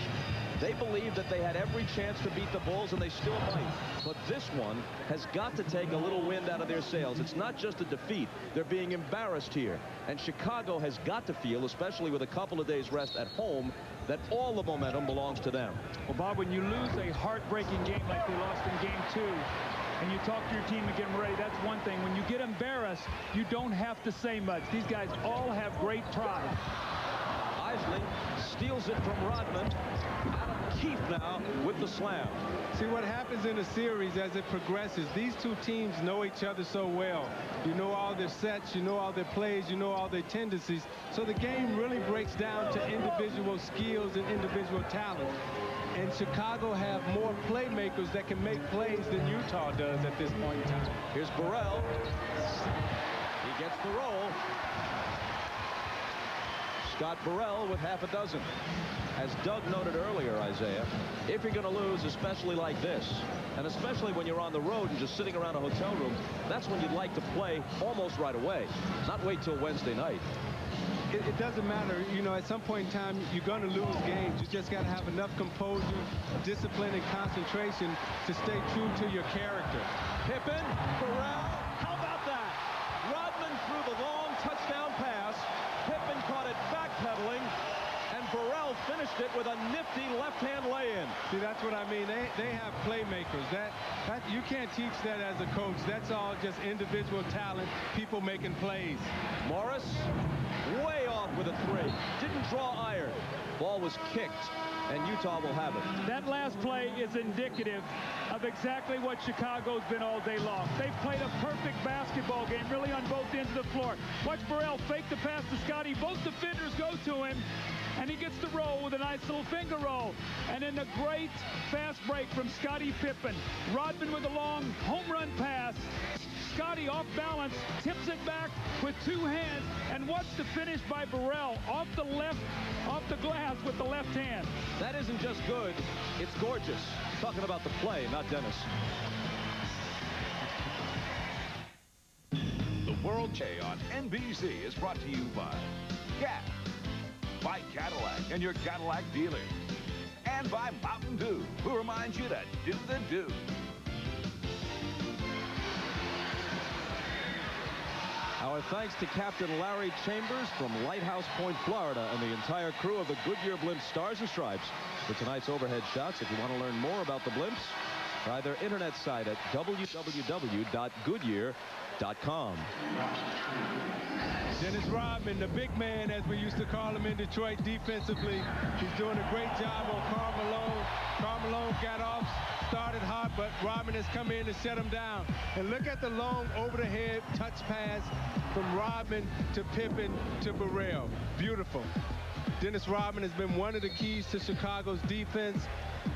They believed that they had every chance to beat the Bulls, and they still might. But this one has got to take a little wind out of their sails. It's not just a defeat. They're being embarrassed here. And Chicago has got to feel, especially with a couple of days rest at home, that all the momentum belongs to them. Well, Bob, when you lose a heartbreaking game like they lost in Game 2, and you talk to your team and get them ready, that's one thing. When you get embarrassed, you don't have to say much. These guys all have great pride. Isley steals it from Rodman. Adam Keefe now with the slam. See what happens in the series as it progresses. These two teams know each other so well. You know all their sets, you know all their plays, you know all their tendencies. So the game really breaks down to individual skills and individual talent. And Chicago have more playmakers that can make plays than Utah does at this point in time. Here's Burrell. He gets the roll. Scott Burrell with half a dozen. As Doug noted earlier, Isaiah, if you're going to lose, especially like this, and especially when you're on the road and just sitting around a hotel room, that's when you'd like to play almost right away, not wait till Wednesday night. It doesn't matter. You know, at some point in time, you're going to lose games. You just got to have enough composure, discipline, and concentration to stay true to your character. Pippen, Burrell, how about that? Rodman threw the long touchdown pass. Pippen caught it backpedaling, and Burrell finished it with a nifty left-hand lay-in. See, that's what I mean. They have playmakers. That you can't teach that as a coach. That's all just individual talent, people making plays. Morris, way off with a three. Didn't draw iron. Ball was kicked, and Utah will have it. That last play is indicative of exactly what Chicago's been all day long. They've played a perfect basketball game, really on both ends of the floor. Watch Burrell fake the pass to Scotty. Both defenders go to him, and he gets the roll with a nice little finger roll. And then a great fast break from Scottie Pippen. Rodman with a long home run pass. Scotty off balance, tips it back with two hands, and watch the finish by Burrell off the glass with the left hand. That isn't just good, it's gorgeous. Talking about the play, not Dennis. J on NBC is brought to you by Gap, by Cadillac and your Cadillac dealer, and by Mountain Dew, who reminds you to do the do. Our thanks to Captain Larry Chambers from Lighthouse Point, Florida, and the entire crew of the Goodyear Blimp Stars and Stripes for tonight's overhead shots. If you want to learn more about the Blimps, try their internet site at www.goodyear.com. Dennis Rodman, the big man, as we used to call him in Detroit defensively. He's doing a great job on Karl Malone. Karl Malone got off, started hot, but Rodman has come in to shut him down. And look at the long over-the-head touch pass from Rodman to Pippen to Burrell. Beautiful. Dennis Rodman has been one of the keys to Chicago's defense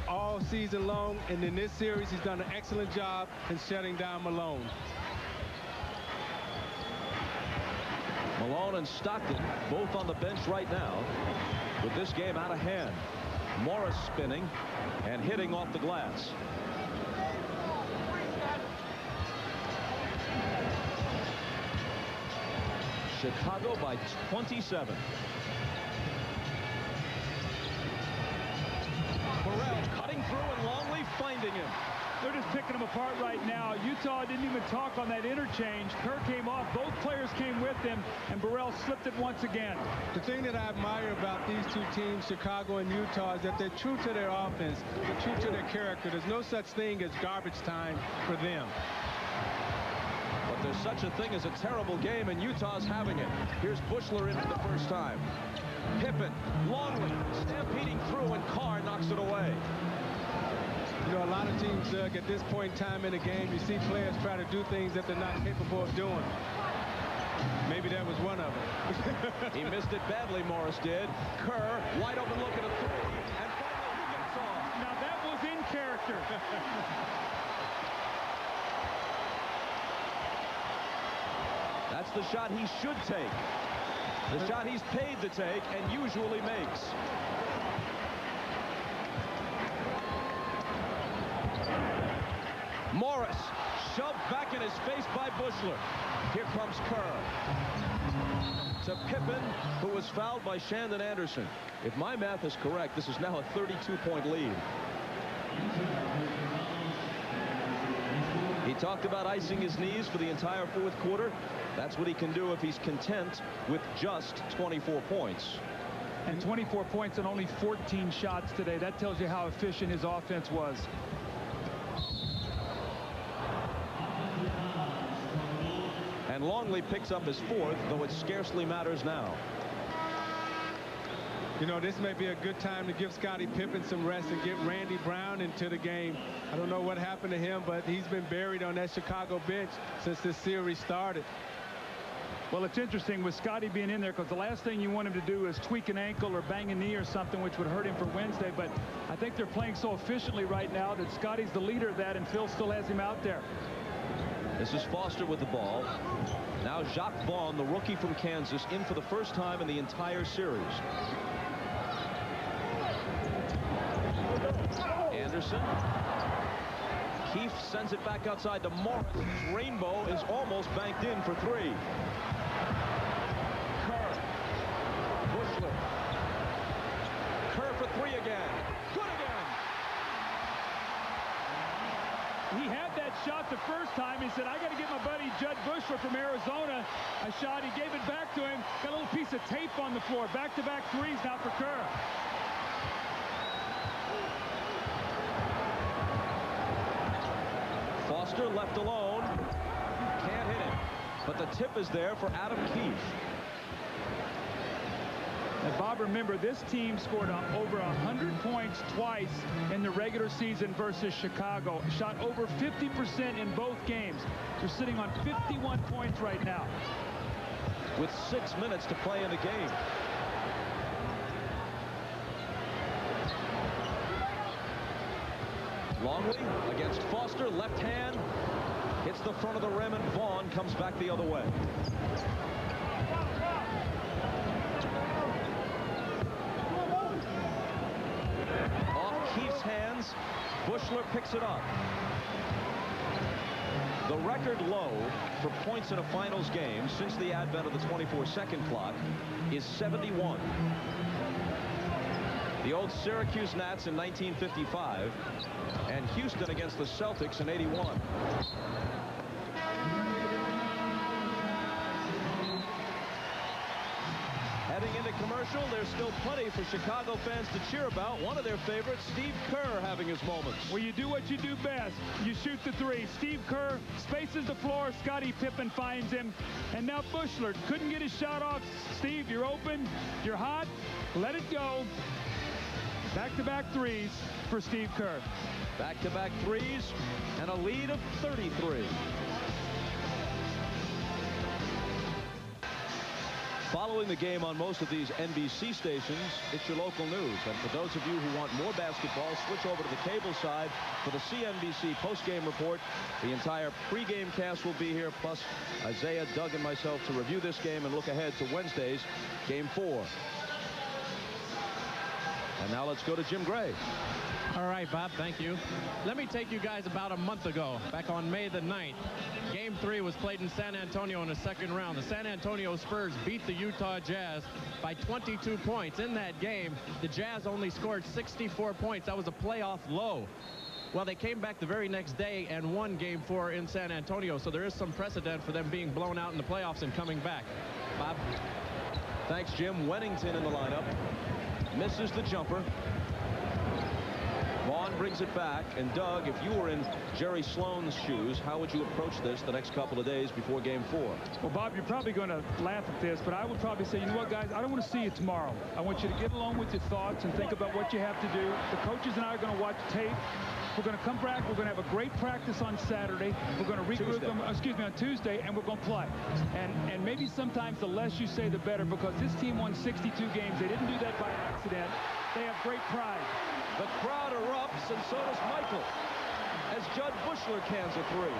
all season long, and in this series he's done an excellent job in shutting down Malone. Malone and Stockton both on the bench right now with this game out of hand. Morris spinning and hitting off the glass. Chicago by 27. Burrell cutting through and Longley finding him. They're just picking them apart right now. Utah didn't even talk on that interchange. Kerr came off. Both players came with him, and Burrell slipped it once again. The thing that I admire about these two teams, Chicago and Utah, is that they're true to their offense. They're true to their character. There's no such thing as garbage time for them. But there's such a thing as a terrible game, and Utah's having it. Here's Bushler in for the first time. Pippen, Longley, stampeding through, and Carr knocks it away. You know, a lot of teams, Doug, at this point in time in the game, you see players try to do things that they're not capable of doing. Maybe that was one of them. He missed it badly, Morris did. Kerr, wide open look at a three, and finally he gets off. Now that was in character. That's the shot he should take. The shot he's paid to take and usually makes. Morris shoved back in his face by Bushler. Here comes Kerr. To Pippen, who was fouled by Shandon Anderson. If my math is correct, this is now a 32-point lead. He talked about icing his knees for the entire fourth quarter. That's what he can do if he's content with just 24 points. And 24 points and only 14 shots today. That tells you how efficient his offense was. And Longley picks up his fourth, though it scarcely matters now. You know, this may be a good time to give Scottie Pippen some rest and get Randy Brown into the game. I don't know what happened to him, but he's been buried on that Chicago bench since this series started. Well, it's interesting with Scottie being in there, because the last thing you want him to do is tweak an ankle or bang a knee or something, which would hurt him for Wednesday. But I think they're playing so efficiently right now that Scottie's the leader of that, and Phil still has him out there. This is Foster with the ball. Now Jacques Vaughn, the rookie from Kansas, in for the first time in the entire series. Anderson. Keefe sends it back outside to Morris. Rainbow is almost banked in for three. Kerr. Bushler. Kerr for three again. Good again. He had that shot the first time. He said, I got to get my buddy Judd Bushler from Arizona a shot. He gave it back to him. Got a little piece of tape on the floor. Back-to-back threes now for Kerr. Foster left alone. Can't hit it. But the tip is there for Adam Keefe. And Bob, remember, this team scored over 100 points twice in the regular season versus Chicago. Shot over 50% in both games. They're sitting on 51 points right now. With 6 minutes to play in the game. Longley against Foster, left hand. Hits the front of the rim, and Vaughn comes back the other way. Off Keefe's hands. Bushler picks it up. The record record low for points in a finals game since the advent of the 24-second clock is 71. The old Syracuse Nats in 1955 and Houston against the Celtics in 81. Heading into commercial, there's still plenty for Chicago fans to cheer about. One of their favorites, Steve Kerr, having his moments. Well, you do what you do best. You shoot the three. Steve Kerr spaces the floor. Scottie Pippen finds him. And now Bushler couldn't get his shot off. Steve, you're open. You're hot. Let it go. Back-to-back threes for Steve Kerr. Back-to-back threes and a lead of 33. Following the game on most of these NBC stations, it's your local news. And for those of you who want more basketball, switch over to the cable side for the CNBC postgame report. The entire pregame cast will be here, plus Isaiah, Doug, and myself to review this game and look ahead to Wednesday's Game 4. And now let's go to Jim Gray. All right, Bob, thank you. Let me take you guys about a month ago, back on May the 9th. Game 3 was played in San Antonio in the second round. The San Antonio Spurs beat the Utah Jazz by 22 points. In that game, the Jazz only scored 64 points. That was a playoff low. Well, they came back the very next day and won Game 4 in San Antonio, so there is some precedent for them being blown out in the playoffs and coming back. Bob? Thanks, Jim. Wennington in the lineup. Misses the jumper. Vaughn brings it back. And Doug, if you were in Jerry Sloan's shoes, how would you approach this the next couple of days before Game 4? Well, Bob, you're probably going to laugh at this, but I would probably say, you know what, guys, I don't want to see you tomorrow. I want you to get along with your thoughts and think about what you have to do. The coaches and I are going to watch tape. We're going to come back. We're going to have a great practice on Saturday. We're going to regroup them, on Tuesday, and we're going to play. And maybe sometimes the less you say, the better, because this team won 62 games. They didn't do that by accident. They have great pride. The crowd erupts, and so does Michael, as Judd Bushler cans a three.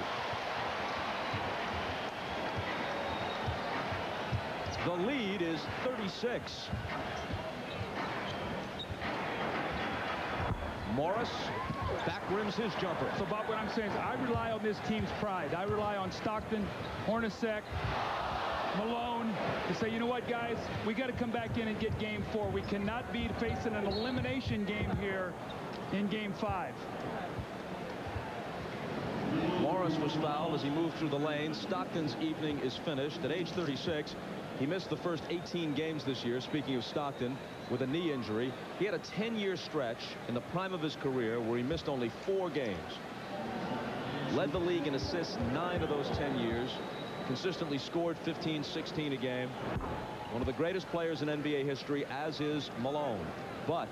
The lead is 36. Morris back rims his jumper. So, Bob, what I'm saying is I rely on this team's pride. I rely on Stockton, Hornacek, Malone to say, you know what, guys, we got to come back in and get Game 4. We cannot be facing an elimination game here in Game 5. Morris was fouled as he moved through the lane. Stockton's evening is finished. At age 36, he missed the first 18 games this year, speaking of Stockton, with a knee injury. He had a 10-year stretch in the prime of his career where he missed only 4 games. Led the league in assists 9 of those 10 years. Consistently scored 15, 16 a game. One of the greatest players in NBA history, as is Malone. But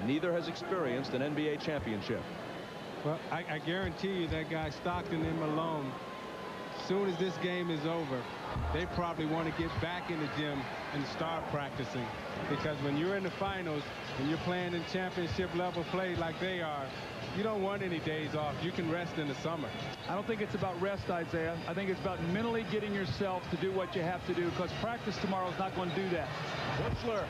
neither has experienced an NBA championship. Well, I guarantee you that guy Stockton and Malone, as soon as this game is over, they probably want to get back in the gym and start practicing. Because when you're in the finals and you're playing in championship level play like they are, you don't want any days off. You can rest in the summer. I don't think it's about rest, Isaiah. I think it's about mentally getting yourself to do what you have to do, because practice tomorrow is not going to do that. Bushler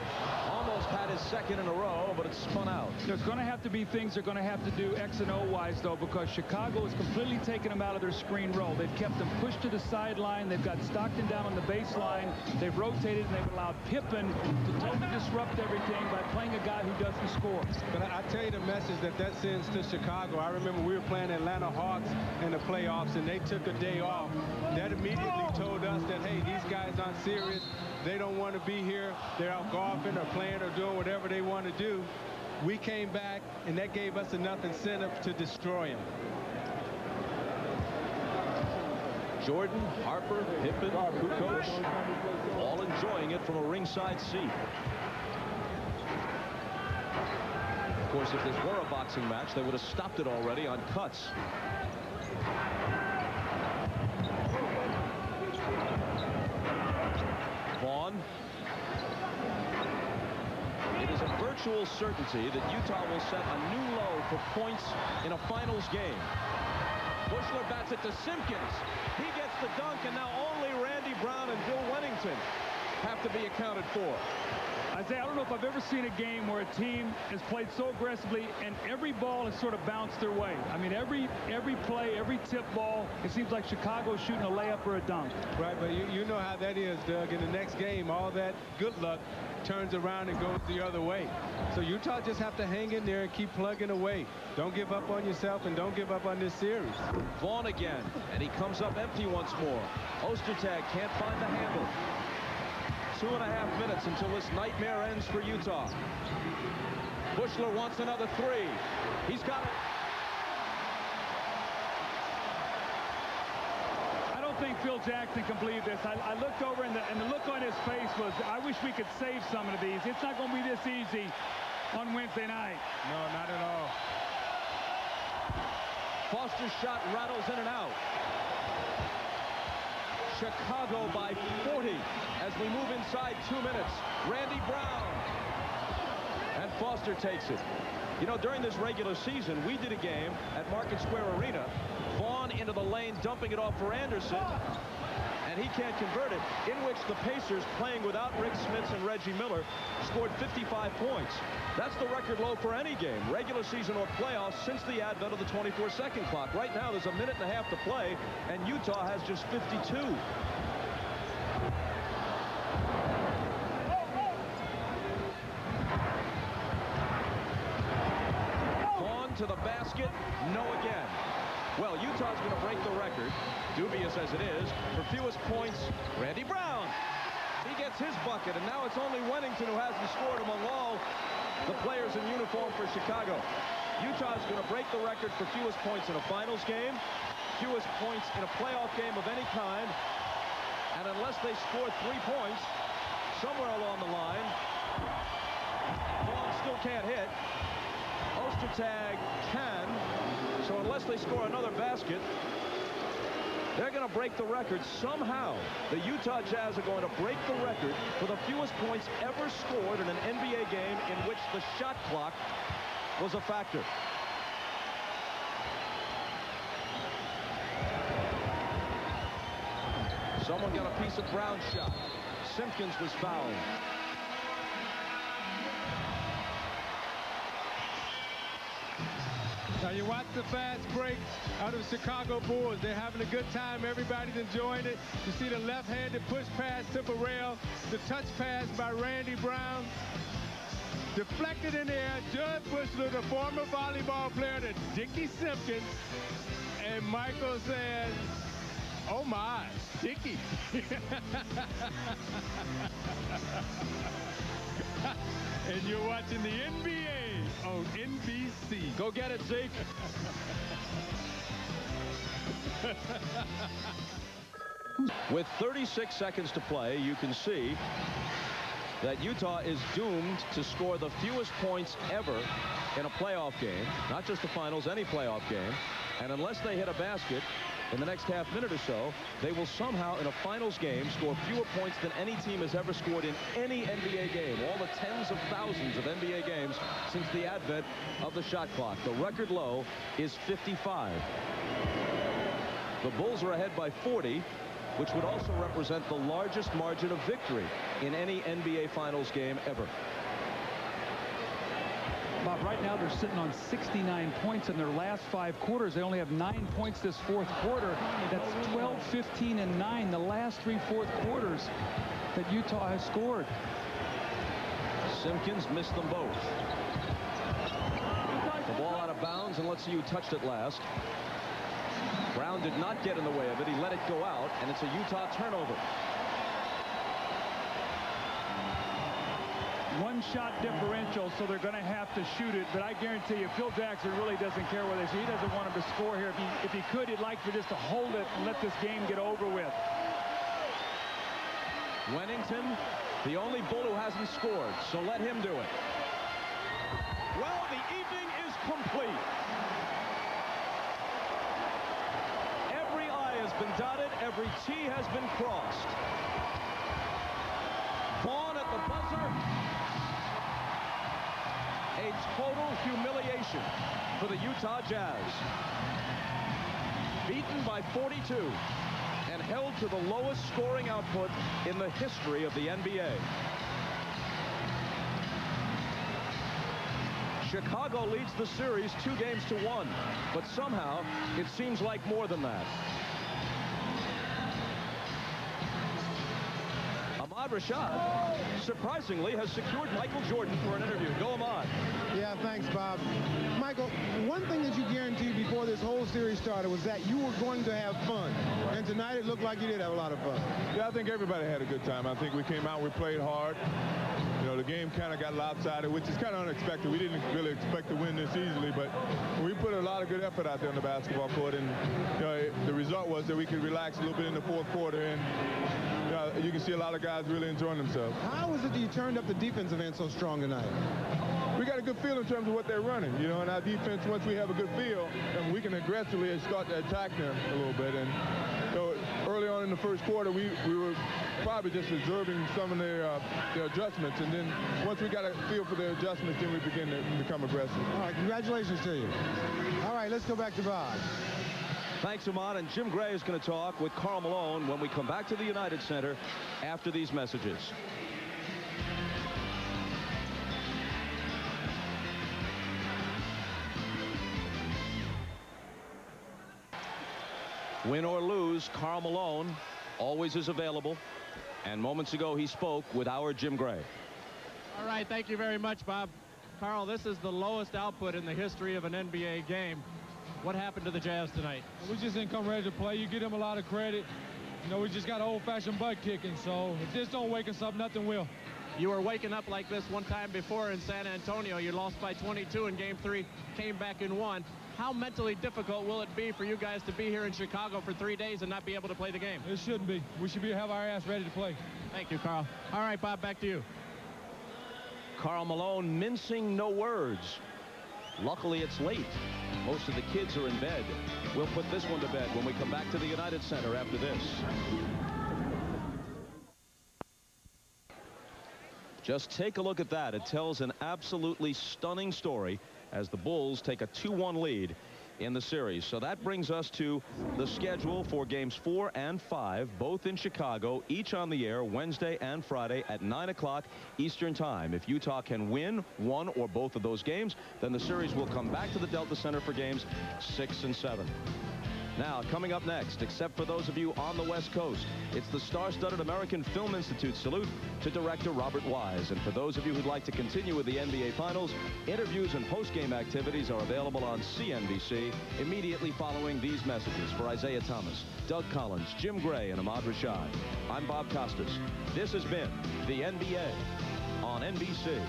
almost had his second in a row, but it's spun out. There's going to have to be things they're going to have to do X and O-wise, though, because Chicago has completely taken them out of their screen roll. They've kept them pushed to the sideline. They've got Stockton down on the baseline. They've rotated, and they've allowed Pippen to totally disrupt everything by playing a guy who doesn't score. But I tell you the message that sends to Chicago. I remember we were playing Atlanta Hawks in the playoffs, and they took a day off. That immediately told us that, hey, these guys aren't serious. They don't want to be here. They're out golfing or playing or doing whatever they want to do. We came back, and that gave us enough incentive to destroy them. Jordan, Harper, Pippen, Kukoc, all enjoying it from a ringside seat. Of course, if this were a boxing match, they would have stopped it already on cuts. Vaughn. It is a virtual certainty that Utah will set a new low for points in a finals game. Bushler bats it to Simpkins. He gets the dunk, and now only Randy Brown and Bill Wennington have to be accounted for. Isaiah, I don't know if I've ever seen a game where a team has played so aggressively and every ball has sort of bounced their way. I mean, every play, every tip ball, it seems like Chicago's shooting a layup or a dunk. Right, but you know how that is, Doug. In the next game, all that good luck turns around and goes the other way. So Utah just have to hang in there and keep plugging away. Don't give up on yourself and don't give up on this series. Vaughn again, and he comes up empty once more. Ostertag can't find the handle. 2.5 minutes until this nightmare ends for Utah. Bushler wants another three. He's got it. I don't think Phil Jackson can believe this. I looked over and the look on his face was, I wish we could save some of these. It's not going to be this easy on Wednesday night. No, not at all. Foster's shot rattles in and out. Chicago by 40 as we move inside 2 minutes. Randy Brown. And Foster takes it. You know, during this regular season, we did a game at Market Square Arena. Vaughn into the lane, dumping it off for Anderson. And he can't convert it, in which the Pacers, playing without Rick Smits and Reggie Miller, scored 55 points. That's the record low for any game, regular season or playoffs, since the advent of the 24-second clock. Right now, there's a minute and a half to play, and Utah has just 52. Vaughn to the basket, no again. Well, Utah's going to break the record, dubious as it is, for fewest points. Randy Brown. He gets his bucket, and now it's only Wennington who hasn't scored among all the players in uniform for Chicago. Utah's going to break the record for fewest points in a finals game, fewest points in a playoff game of any kind, and unless they score 3 points somewhere along the line, Vaughn still can't hit. Ostertag can. So unless they score another basket, they're going to break the record. Somehow, the Utah Jazz are going to break the record for the fewest points ever scored in an NBA game in which the shot clock was a factor. Someone got a piece of Brown's shot. Simpkins was fouled. Now you watch the fast break out of the Chicago Bulls. They're having a good time. Everybody's enjoying it. You see the left-handed push pass to Burrell. The touch pass by Randy Brown. Deflected in the air. Judd Bushler, the former volleyball player, to Dickie Simpkins. And Michael says, oh my, Dickie. And you're watching the NBA on NBC. Go get it, Zeke. With 36 seconds to play, you can see that Utah is doomed to score the fewest points ever in a playoff game, not just the finals, any playoff game. And unless they hit a basket in the next half minute or so, they will somehow in a finals game score fewer points than any team has ever scored in any NBA game. All the tens of thousands of NBA games since the advent of the shot clock. The record low is 55. The Bulls are ahead by 40, which would also represent the largest margin of victory in any NBA Finals game ever. Bob, right now they're sitting on 69 points in their last 5 quarters. They only have 9 points this fourth quarter. That's 12, 15, and 9, the last 3 fourth quarters that Utah has scored. Simpkins missed them both. The ball out of bounds, and let's see who touched it last. Brown did not get in the way of it. He let it go out, and it's a Utah turnover. One shot differential, so they're going to have to shoot it. But I guarantee you, Phil Jackson really doesn't care whether he doesn't want him to score here. If he could, he'd like for just to hold it and let this game get over with. Wennington, the only Bull who hasn't scored, so let him do it. Well, the evening is complete. Every I has been dotted, every T has been crossed. Vaughn at the buzzer. A total humiliation for the Utah Jazz. Beaten by 42 and held to the lowest scoring output in the history of the NBA. Chicago leads the series 2-1, but somehow it seems like more than that. Ahmad Rashad, surprisingly, has secured Michael Jordan for an interview. Go, Ahmad. Yeah, thanks, Bob. Michael, one thing that you guaranteed before this whole series started was that you were going to have fun. Right. And tonight it looked like you did have a lot of fun. Yeah, I think everybody had a good time. I think we came out, we played hard. You know, the game kind of got lopsided, which is kind of unexpected. We didn't really expect to win this easily, but we put a lot of good effort out there on the basketball court, and you know, the result was that we could relax a little bit in the fourth quarter, and you can see a lot of guys really enjoying themselves. How is it that you turned up the defensive end so strong tonight? We got a good feel in terms of what they're running, you know, and our defense, once we have a good feel, and we can aggressively start to attack them a little bit. And so early on in the first quarter, we were probably just observing some of their adjustments, and then once we got a feel for their adjustments, then we begin to become aggressive. All right, congratulations to you. All right, let's go back to Bob. Thanks, Ahmad. And Jim Gray is going to talk with Karl Malone when we come back to the United Center after these messages. Win or lose, Karl Malone always is available. And moments ago, he spoke with our Jim Gray. All right, thank you very much, Bob. Karl, this is the lowest output in the history of an NBA game. What happened to the Jazz tonight? We just didn't come ready to play. You give them a lot of credit. You know, we just got old-fashioned butt kicking. So if this don't wake us up, nothing will. You were waking up like this one time before in San Antonio. You lost by 22 in Game 3, came back and won. How mentally difficult will it be for you guys to be here in Chicago for 3 days and not be able to play the game? It shouldn't be. We should have our ass ready to play. Thank you, Karl. All right, Bob, back to you. Karl Malone mincing no words. Luckily, it's late. Most of the kids are in bed. We'll put this one to bed when we come back to the United Center after this. Just take a look at that. It tells an absolutely stunning story as the Bulls take a 2-1 lead in the series. So that brings us to the schedule for games 4 and 5, both in Chicago, each on the air Wednesday and Friday at 9 o'clock Eastern Time. If Utah can win one or both of those games, then the series will come back to the Delta Center for games 6 and 7. Now, coming up next, except for those of you on the West Coast, it's the star-studded American Film Institute salute to director Robert Wise. And for those of you who'd like to continue with the NBA Finals, interviews and post-game activities are available on CNBC immediately following these messages. For Isaiah Thomas, Doug Collins, Jim Gray, and Ahmad Rashad, I'm Bob Costas. This has been the NBA on NBC.